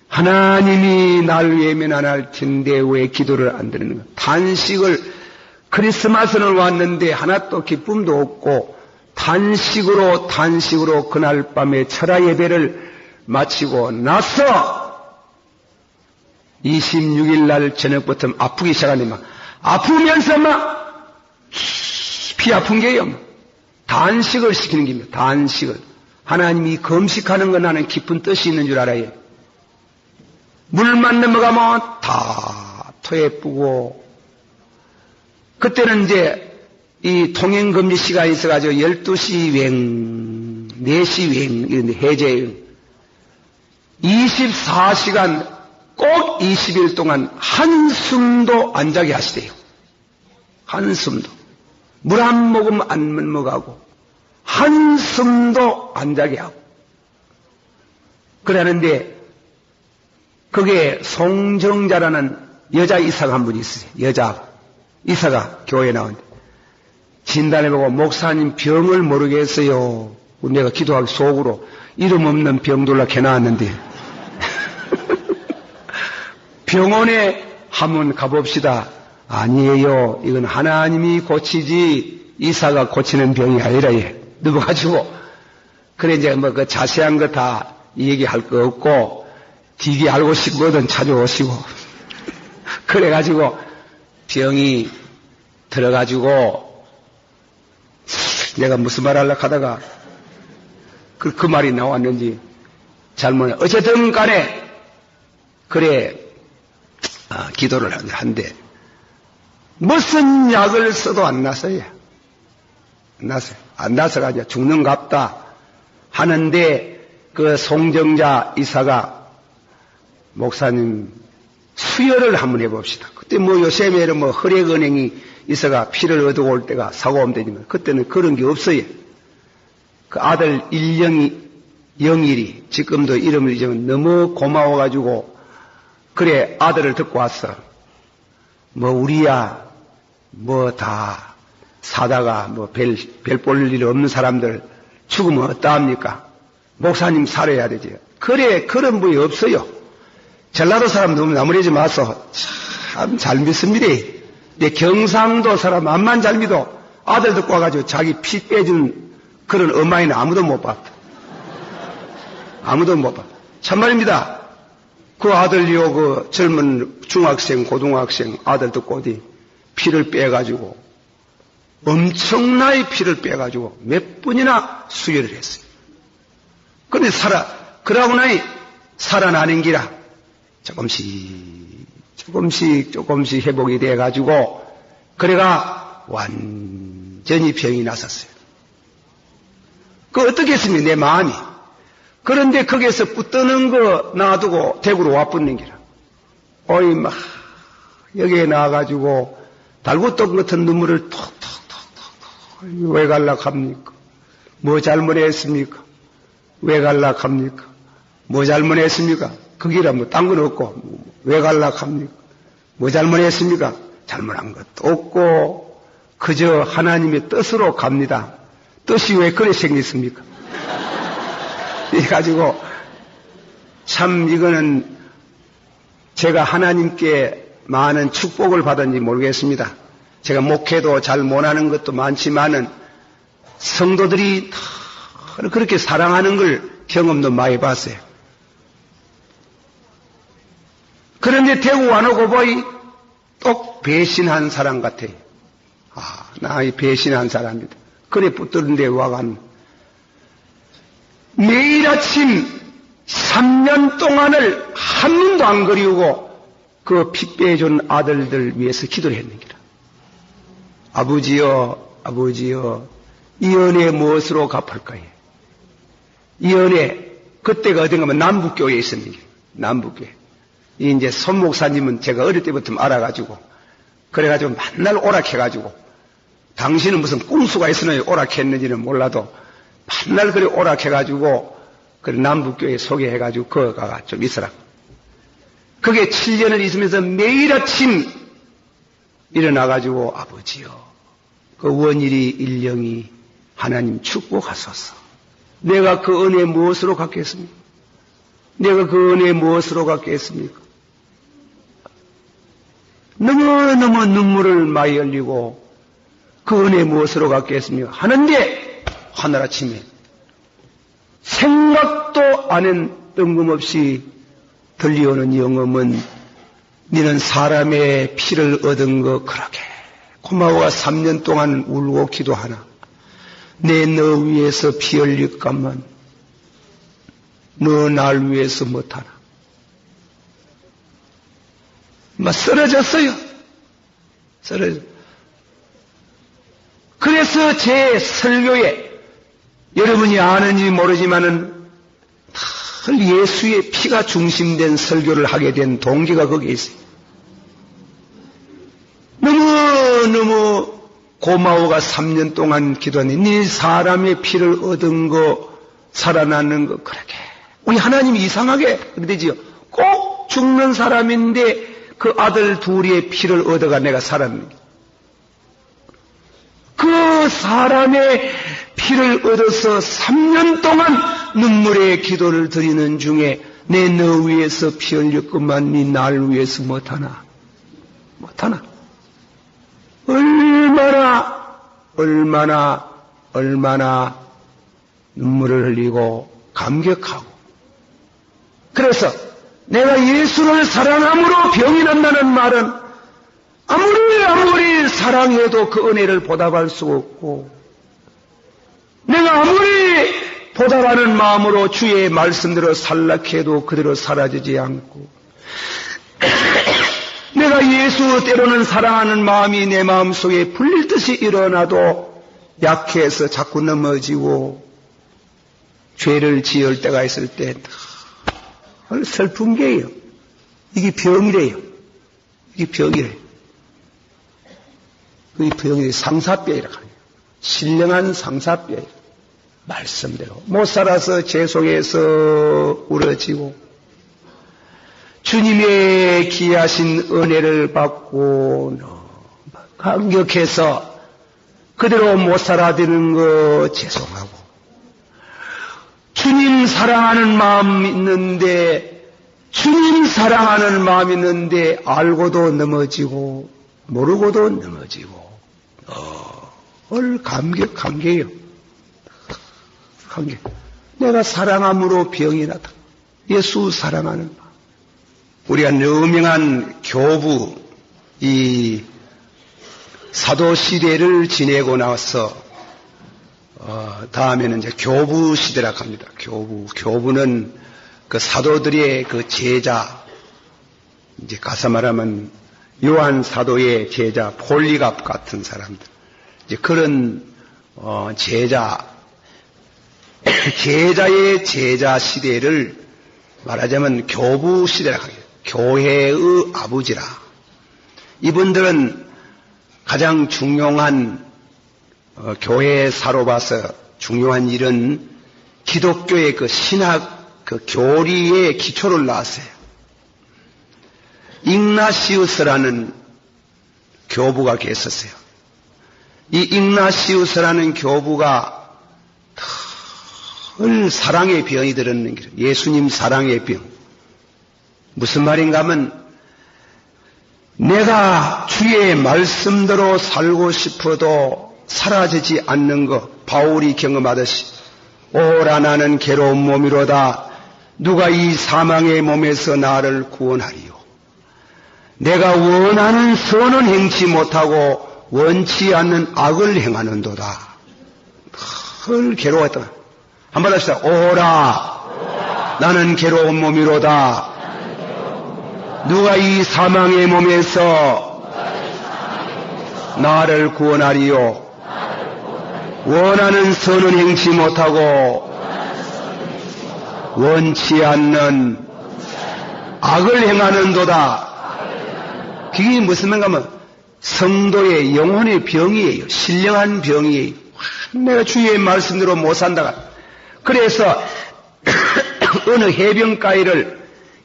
하나님이 날 외면 안 할 텐데 왜 기도를 안 드리는가. 단식을 크리스마스는 왔는데 하나도 기쁨도 없고 단식으로 그날 밤에 철야 예배를 마치고 나서 26일 날 저녁부터 아프기 시작하네. 막 아프면서 막 깊이 아픈 게요. 단식을 시키는 겁니다. 단식을. 하나님이 금식하는 건 나는 깊은 뜻이 있는 줄 알아요. 물만 넘어가면 다 토해 뿌고 그때는 이제 이 통행금지 시간이 있어가지고 12시 웽, 4시 웽 이런 해제 24시간 꼭 20일 동안 한숨도 안 자게 하시대요. 한숨도. 물 한 모금 안 먹어가고 한숨도 안 자게 하고 그러는데 그게 송정자라는 여자 이사가 한 분이 있어요. 여자 이사가 교회에 나오는데 진단해보고 목사님 병을 모르겠어요. 내가 기도하기 속으로 이름 없는 병들라 개나왔는데 병원에 한번 가봅시다. 아니에요. 이건 하나님이 고치지 이사가 고치는 병이 아니라 넘어가지고 그래 이제 뭐 그 자세한 거 다 얘기할 거 없고 디기 알고 싶거든 찾아오시고 그래가지고 병이 들어가지고 내가 무슨 말 하려고 하다가 그 말이 나왔는지 잘못 어쨌든 간에 그래 기도를 한대 무슨 약을 써도 안 났어요. 안 나서가 이제 죽는갑다 하는데 그 송정자 이사가 목사님 수혈을 한번 해봅시다. 그때 뭐 요새에는 뭐 혈액은행이 이사가 피를 얻어 올 때가 사고 오면 되니까 그때는 그런 게 없어요. 그 아들 영일이 지금도 이름을 잊으면 너무 고마워가지고 그래 아들을 듣고 왔어. 뭐 우리야 뭐 다 사다가 뭐 별 볼 일 없는 사람들 죽으면 어떠합니까? 목사님 살아야 되지. 그래 그런 분이 없어요. 전라도 사람 너무 나무래지 마서 참 잘 믿습니다. 내 경상도 사람 암만 잘 믿어. 아들 듣고 와가지고 자기 피 빼준 그런 엄마이는 아무도 못 봤다. 아무도 못 봤다. 참말입니다. 그 아들이요 그 젊은 중학생 고등학생 아들 듣고 어디 피를 빼가지고 엄청나게 피를 빼가지고 몇 번이나 수혈을 했어요. 그런데 그러고 나니 살아나는 기라 조금씩 회복이 돼가지고 그래가 완전히 병이 났었어요. 그 어떻게 했습니까? 내 마음이. 그런데 거기에서 붙드는 거 놔두고 대구로 와붙는 기라. 어이 막 여기에 나와가지고 달구떡 같은 눈물을 톡톡톡톡 왜 갈락합니까? 뭐 잘못했습니까? 왜 갈락합니까? 뭐 잘못했습니까? 거기라 뭐 딴 건 없고 왜 갈락합니까? 뭐 잘못했습니까? 잘못한 것도 없고 그저 하나님의 뜻으로 갑니다. 뜻이 왜 그래 생겼습니까? 이래가지고 참 이거는 제가 하나님께 많은 축복을 받았는지 모르겠습니다. 제가 목회도 잘 못하는 것도 많지만은 성도들이 그렇게 사랑하는 걸 경험도 많이 봤어요. 그런데 대구 와놓고 보이 또 배신한 사람 같아요. 나 이 배신한 사람이다. 그래 붙드는데 와간 매일 아침 3년 동안을 한 번도 안 그리우고 그 피 빼준 아들들 위해서 기도를 했는 기라. 아버지여, 이 은혜 무엇으로 갚을까요? 이 은혜, 그때가 어딘가 하면 남북교회에 있었는데, 남북교회. 이제 손 목사님은 제가 어릴 때부터 알아가지고, 그래가지고 맨날 오락해가지고, 당신은 무슨 꼼수가 있으니 오락했는지는 몰라도, 맨날 그래 오락해가지고, 그래 남북교회 소개해가지고, 거가가 좀 있어라. 그게 7년을 있으면서 매일 아침 일어나가지고, 아버지여, 그 원일이 일령이 하나님 축복하소서. 내가 그 은혜 무엇으로 갚겠습니까? 내가 그 은혜 무엇으로 갚겠습니까? 너무너무 눈물을 많이 흘리고 그 은혜 무엇으로 갚겠습니까? 하는데 하늘아침에 생각도 안 한 뜬금없이 들려오는 영음은 너는 사람의 피를 얻은 거 그렇게 고마워가 3년 동안 울고 기도하나 내 너 위해서 피 흘릴까만 너 날 위해서 못하나 막 쓰러졌어요. 그래서 제 설교에 여러분이 아는지 모르지만은 예수의 피가 중심된 설교를 하게 된 동기가 거기에 있어요. 너무 고마워가 3년 동안 기도하니 네 사람의 피를 얻은 거 살아나는 거 그렇게 우리 하나님이 이상하게 그러되지요. 꼭 죽는 사람인데 그 아들 둘의 피를 얻어가 내가 살았는 그 사람의 피를 얻어서 3년 동안 눈물의 기도를 드리는 중에 내 너 위해서 피 흘렸건만 네 날 위해서 못하나? 못하나? 얼마나 눈물을 흘리고 감격하고. 그래서 내가 예수를 사랑함으로 병이 난다는 말은 아무리 사랑해도 그 은혜를 보답할 수 없고, 내가 아무리 보답하는 마음으로 주의 말씀대로 살락해도 그대로 사라지지 않고, 내가 예수 때로는 사랑하는 마음이 내 마음속에 불릴 듯이 일어나도 약해서 자꾸 넘어지고 죄를 지을 때가 있을 때 슬픈 게예요. 이게 병이래요. 이게 병이래요. 이 병이 상사병이라고 해요. 신령한 상사병이에요. 말씀대로 못 살아서 죄송해서 울어지고, 주님의 귀하신 은혜를 받고 너무 감격해서 그대로 못 살아드는 거 죄송하고, 주님 사랑하는 마음 있는데 알고도 넘어지고 모르고도 넘어지고, 감격해요. 감격. 내가 사랑함으로 병이 나다. 예수 사랑하는 마음. 우리가 유명한 교부, 이 사도 시대를 지내고 나서 다음에는 이제 교부 시대라고 합니다. 교부는 그 사도들의 그 제자, 이제 가서 말하면 요한 사도의 제자 폴리갑 같은 사람들, 이제 그런 제자의 제자 시대를 말하자면 교부 시대라고 합니다. 교회의 아버지라. 이분들은 가장 중요한 교회사로 봐서 중요한 일은 기독교의 그 신학, 그 교리의 기초를 놨어요. ignacius라는 교부가 계셨어요. 이 ignacius라는 교부가 늘 사랑의 병이 들었는 게 예수님 사랑의 병. 무슨 말인가 하면, 내가 주의 말씀대로 살고 싶어도 사라지지 않는 것, 바울이 경험하듯이 오라 나는 괴로운 몸이로다. 누가 이 사망의 몸에서 나를 구원하리요. 내가 원하는 선은 행치 못하고 원치 않는 악을 행하는도다. 늘 괴로웠다. 한번 합시다. 오라 나는 괴로운 몸이로다. 누가 이 사망의 몸에서 나를 구원하리요. 원하는 선은 행치 못하고 원치 않는 악을 행하는도다. 그게 무슨 말인가 하면 성도의 영혼의 병이에요. 신령한 병이에요. 내가 주의 말씀대로 못 산다가. 그래서 어느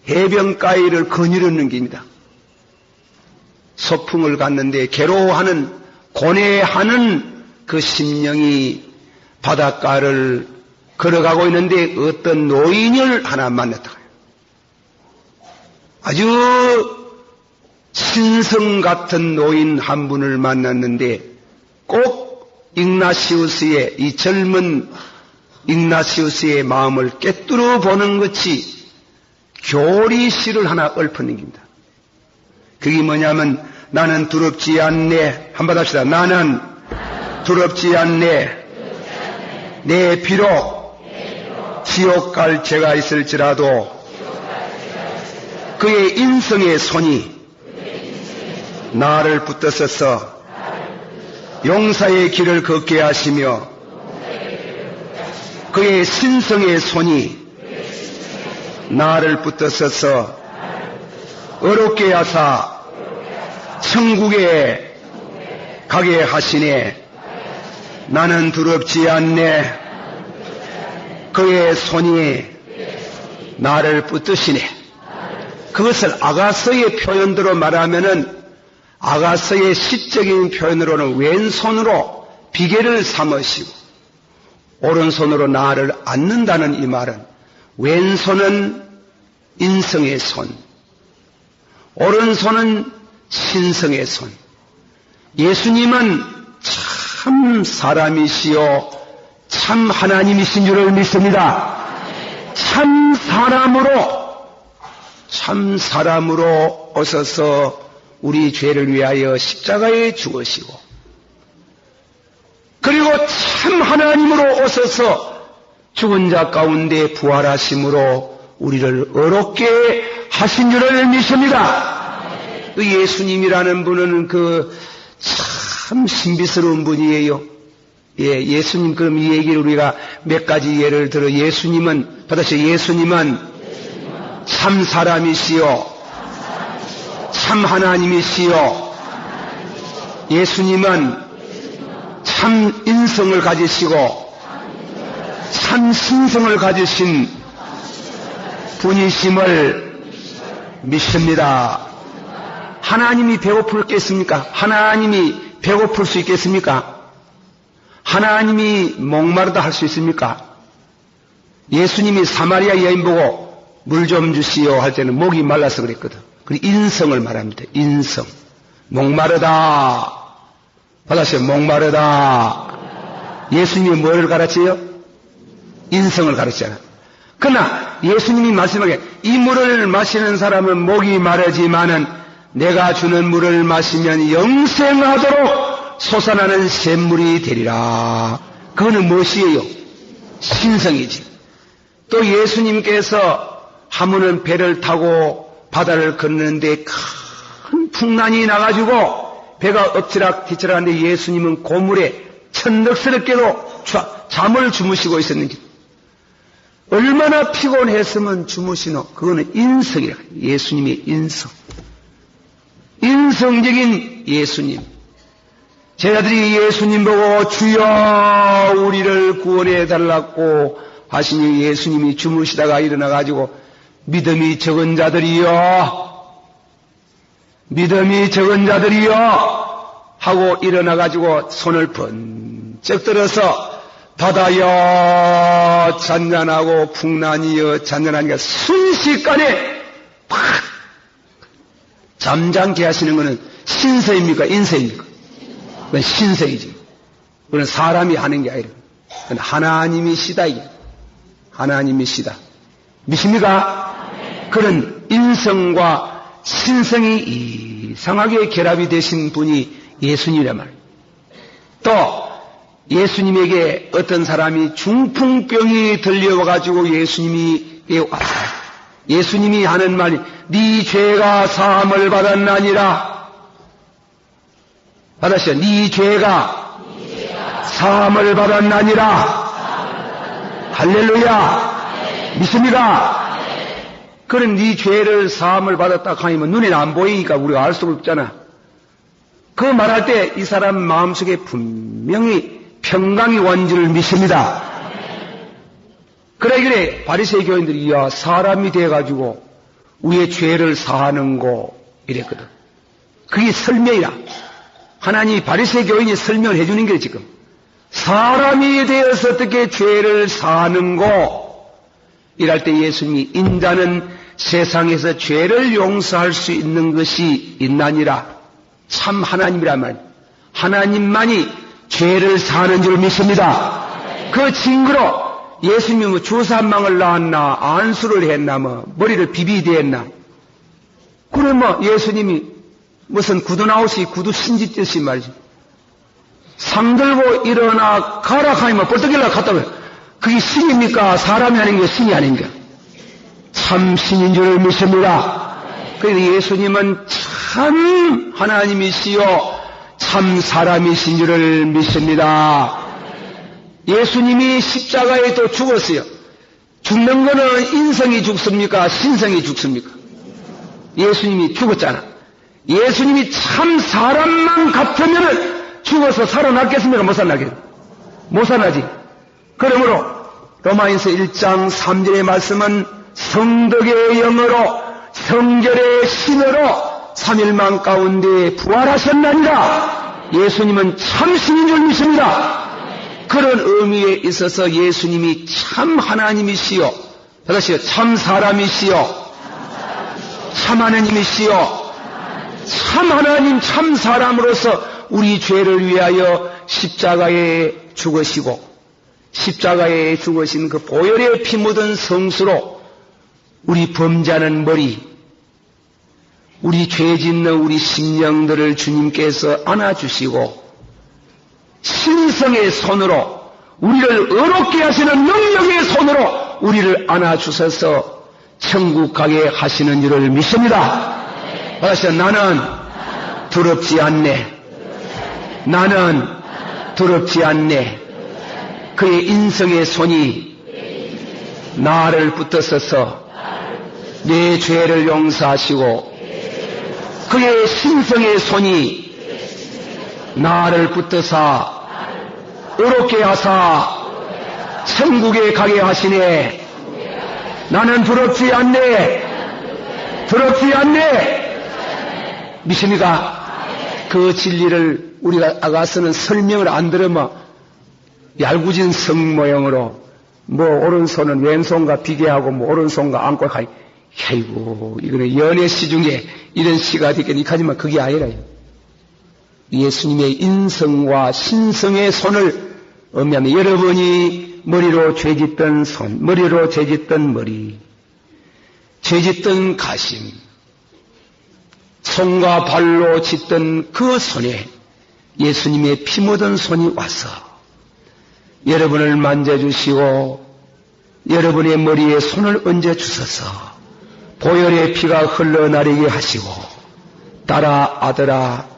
해변가에를 거닐었는 겁니다. 소풍을 갔는데 괴로워하는, 고뇌하는 그 심령이 바닷가를 걸어가고 있는데 어떤 노인을 하나 만났다. 아주 신성 같은 노인 한 분을 만났는데 꼭 ignacius의, 이 젊은 ignacius의 마음을 꿰뚫어 보는 것이 교리시를 하나 읊어낸 겁니다. 그게 뭐냐면, 나는 두렵지 않네. 한번 합시다. 나는 두렵지 않네. 내 비록 지옥 갈 죄가 있을지라도 그의 인성의 손이 나를 붙들어서 용사의 길을 걷게 하시며 그의 신성의 손이 나를 붙들어서 어렵게 하사 천국에 가게 하시네. 나는 두렵지 않네. 그의 손이 나를 붙드시네. 그것을 아가서의 표현대로 말하면은, 아가서의 시적인 표현으로는 왼손으로 비계를 삼으시고 오른손으로 나를 안는다는 이 말은 왼손은 인성의 손, 오른손은 신성의 손. 예수님은 참 사람이시요 참 하나님이신 줄을 믿습니다. 참 사람으로 오셔서 우리 죄를 위하여 십자가에 죽으시고, 그리고 참 하나님으로 오셔서 죽은 자 가운데 부활하심으로 우리를 의롭게 하신 줄을 믿습니다. 그 예수님이라는 분은 참 신비스러운 분이에요. 예수님, 그럼 이 얘기를 우리가 몇 가지 예를 들어, 예수님은 참 사람이시요 참 하나님이시요, 예수님은 참 인성을 가지시고 참 신성을 가지신 분이심을 믿습니다. 하나님이 배고프겠습니까? 하나님이 배고플 수 있겠습니까? 하나님이 목마르다 할 수 있습니까? 예수님이 사마리아 여인 보고 물 좀 주시오 할 때는 목이 말라서 그랬거든. 그리고 인성을 말합니다. 인성. 목마르다. 받았어요. 목마르다. 예수님이 뭐를 가르쳐요? 인성을 가르치잖아. 그러나 예수님이 말씀하게 이 물을 마시는 사람은 목이 마르지만은 내가 주는 물을 마시면 영생하도록 솟아나는 샘물이 되리라. 그거는 무엇이에요? 신성이지. 또 예수님께서 하모는 배를 타고 바다를 건너는데 큰 풍랑이 나가지고 배가 엎치락 뒤치락 하는데 예수님은 고물에 천덕스럽게도 잠을 주무시고 있었는지, 얼마나 피곤했으면 주무시노. 그거는 인성이라. 예수님의 인성. 인성적인 예수님. 제자들이 예수님 보고 주여 우리를 구원해 달라고 하시니 예수님이 주무시다가 일어나가지고 믿음이 적은 자들이여 하고 일어나가지고 손을 번쩍 들어서 바다여 잔잔하고 풍랑이여 잔잔하니까 순식간에 팍 잠잠케 하시는 것은 신성입니까? 인성입니까? 그건 신성이지. 그건 사람이 하는 게 아니라 그건 하나님이시다. 이게 하나님이시다. 믿습니까? 그런 인성과 신성이 이상하게 결합이 되신 분이 예수님이란 말이에요. 또 예수님에게 어떤 사람이 중풍병이 들려와가지고 예수님이 하는 말이 네 죄가 사함을 받았나니라. 받았어요. 네 죄가 사함을 받았나니라. 할렐루야. 믿습니까? 그런 네 죄를 사함을 받았다 하면 눈에는 안 보이니까 우리가 알 수가 없잖아. 그 말할 때 이 사람 마음속에 분명히 평강이 온 줄 믿습니다. 그래 바리새이 교인들이 야 사람이 돼가지고 우리의 죄를 사하는 거 이랬거든. 그게 설명이라. 하나님이 바리새이 교인이 설명을 해주는 게 지금 사람이 되어서 어떻게 죄를 사하는 거 이럴 때 예수님이 인자는 세상에서 죄를 용서할 수 있는 것이 있나니라. 참 하나님이란 말이에요. 하나님만이 죄를 사하는 줄 믿습니다. 그 증거로 예수님이 뭐 주사망을 낳았나 안수를 했나 뭐 머리를 비비대했나. 그래 뭐 예수님이 무슨 구두 나오시 구두 신짓듯이 말이지. 상 들고 일어나 가라 하면 벌떡 일어나 갔다 왜? 그게 신입니까? 사람이 아닌가 신이 아닌가? 참 신인 줄 믿습니다. 그래서 예수님은 참 하나님이시요 참 사람이신 줄을 믿습니다. 예수님이 십자가에 또 죽었어요. 죽는 거는 인성이 죽습니까? 신성이 죽습니까? 예수님이 죽었잖아. 예수님이 참 사람만 같으면 죽어서 살아났겠습니까? 못 살아나겠습니까? 못 살아나지. 그러므로 로마인서 1장 3절의 말씀은 성덕의 영으로 성결의 신으로 3일만 가운데 부활하셨나니라. 예수님은 참 신인 줄 믿습니다. 그런 의미에 있어서 예수님이 참 하나님이시요, 다시요, 참 사람이시요, 참 하나님이시요, 참 하나님, 참 사람으로서 우리 죄를 위하여 십자가에 죽으시고, 십자가에 죽으신 그 보혈의 피 묻은 성수로 우리 범죄하는 머리, 우리 죄 짓는 우리 심령들을 주님께서 안아주시고, 신성의 손으로 우리를 의롭게 하시는 능력의 손으로 우리를 안아주셔서 천국 가게 하시는 일을 믿습니다. 그래서 나는 두렵지 않네. 나는 두렵지 않네. 그의 인성의 손이 나를 붙들어서 내 죄를 용서하시고, 그의 신성의 손이 나를 붙들어서 의롭게 하사 천국에 가게 하시네. 나는 두렵지 않네. 두렵지 않네. 믿습니까? 그 진리를 우리가 아가서는 설명을 안 들으면 얄궂은 성 모형으로 뭐 오른손은 왼손과 비교하고 뭐 오른손과 안고 가이, 아이고 이거는 연애 시 중에 이런 시가 되겠니? 하지만 그게 아니라요. 예수님의 인성과 신성의 손을 의미하면 여러분이 머리로 죄짓던 손, 머리로 죄짓던 머리, 죄짓던 가심, 손과 발로 짓던 그 손에 예수님의 피 묻은 손이 와서 여러분을 만져주시고 여러분의 머리에 손을 얹어 주셔서 보혈의 피가 흘러나리게 하시고, 딸아 아들아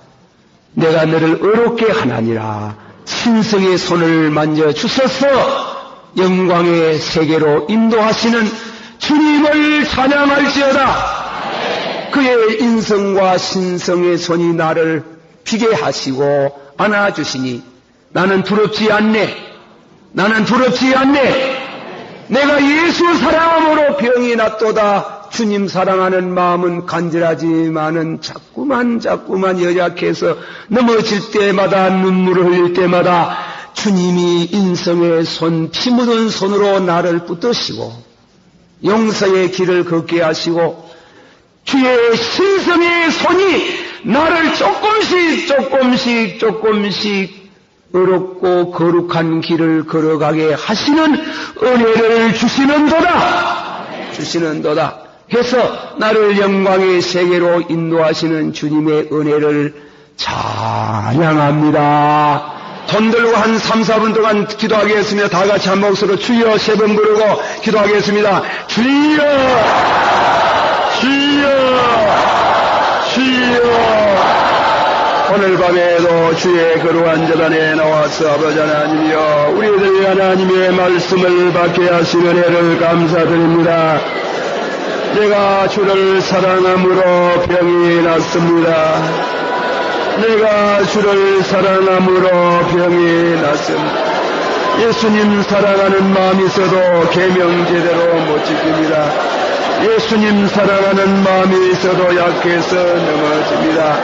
내가 너를 의롭게 하나니라 신성의 손을 만져 주셔서 영광의 세계로 인도하시는 주님을 찬양할지어다. 그의 인성과 신성의 손이 나를 피게 하시고 안아주시니 나는 두렵지 않네. 나는 두렵지 않네. 내가 예수 사랑함으로 병이 낫도다. 주님 사랑하는 마음은 간절하지만은 자꾸만 연약해서 넘어질 때마다 눈물을 흘릴 때마다 주님이 인성의 손, 피 묻은 손으로 나를 붙드시고 용서의 길을 걷게 하시고 주의 신성의 손이 나를 조금씩 의롭고 거룩한 길을 걸어가게 하시는 은혜를 주시는도다 해서 나를 영광의 세계로 인도하시는 주님의 은혜를 찬양합니다. 돈 들고 한 3, 4분 동안 기도하겠습니다. 다 같이 한 목소리로 주여 3번 부르고 기도하겠습니다. 주여 오늘 밤에도 주의 거룩한 재단에 나와서 아버지 하나님이여 우리들 하나님의 말씀을 받게 하신 은혜를 감사드립니다. 내가 주를 사랑함으로 병이 났습니다. 내가 주를 사랑함으로 병이 났습니다. 예수님 사랑하는 마음이 있어도 계명 제대로 못 지킵니다. 예수님 사랑하는 마음이 있어도 약해서 넘어집니다.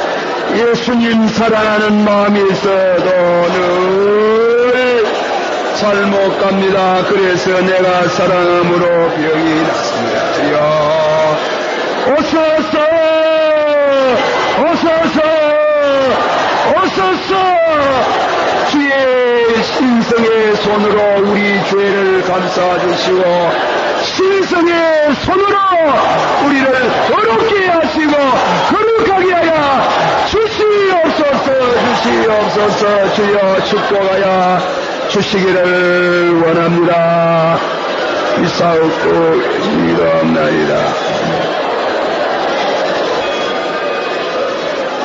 예수님 사랑하는 마음이 있어도 늘 잘못 갑니다. 그래서 내가 사랑함으로 병이 났습니다. 주여 오소서 주의 신성의 손으로 우리 죄를 감싸주시고 신성의 손으로 우리를 어렵게 하시고 거룩하게 하여 주시옵소서. 주여 축복하여 주시기를 원합니다. 이사옵고 믿옵나이다.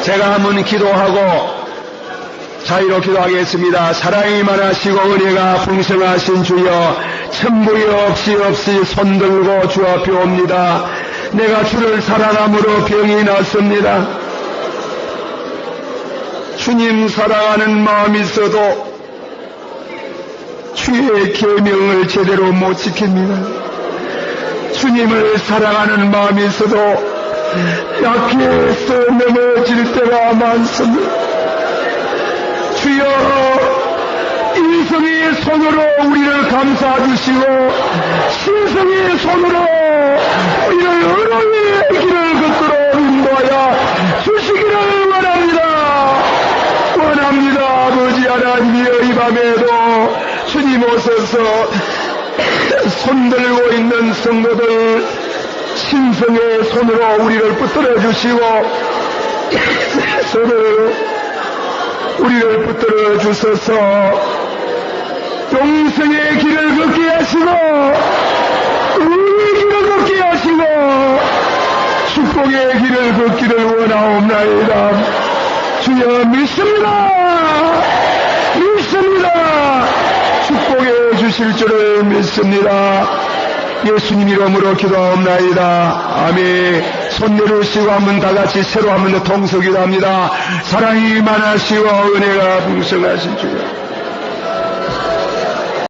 제가 한번 기도하고 자유로 기도하겠습니다. 사랑이 많으시고 은혜가 풍성하신 주여 천부에 없이 손들고 주 앞에 옵니다. 내가 주를 사랑함으로 병이 났습니다. 주님 사랑하는 마음이 있어도 주의 계명을 제대로 못 지킵니다. 주님을 사랑하는 마음이 있어도 약해서 넘어질 때가 많습니다. 주여 이 영성의 손으로 우리를 감싸주시고 신성의 손으로 우리를 의로의 길을 걷도록 인도하여 주시기를 원합니다. 아버지 하나님이여, 이 밤에도 주님 오셔서 손들고 있는 성도들 신성의 손으로 우리를 붙들어 주시고 손으로 우리를 붙들어 주셔서 영생의 길을 걷게 하시고 의의 길을 걷게 하시고 축복의 길을 걷기를 원하옵나이다. 주여, 믿습니다. 축복해 주실 줄을 믿습니다. 예수님 이름으로 기도하옵나이다. 아멘. 손 내려주시고 한번 다같이 새로 한번 더 통성기도합니다. 사랑이 많으시고 은혜가 풍성하신 주여,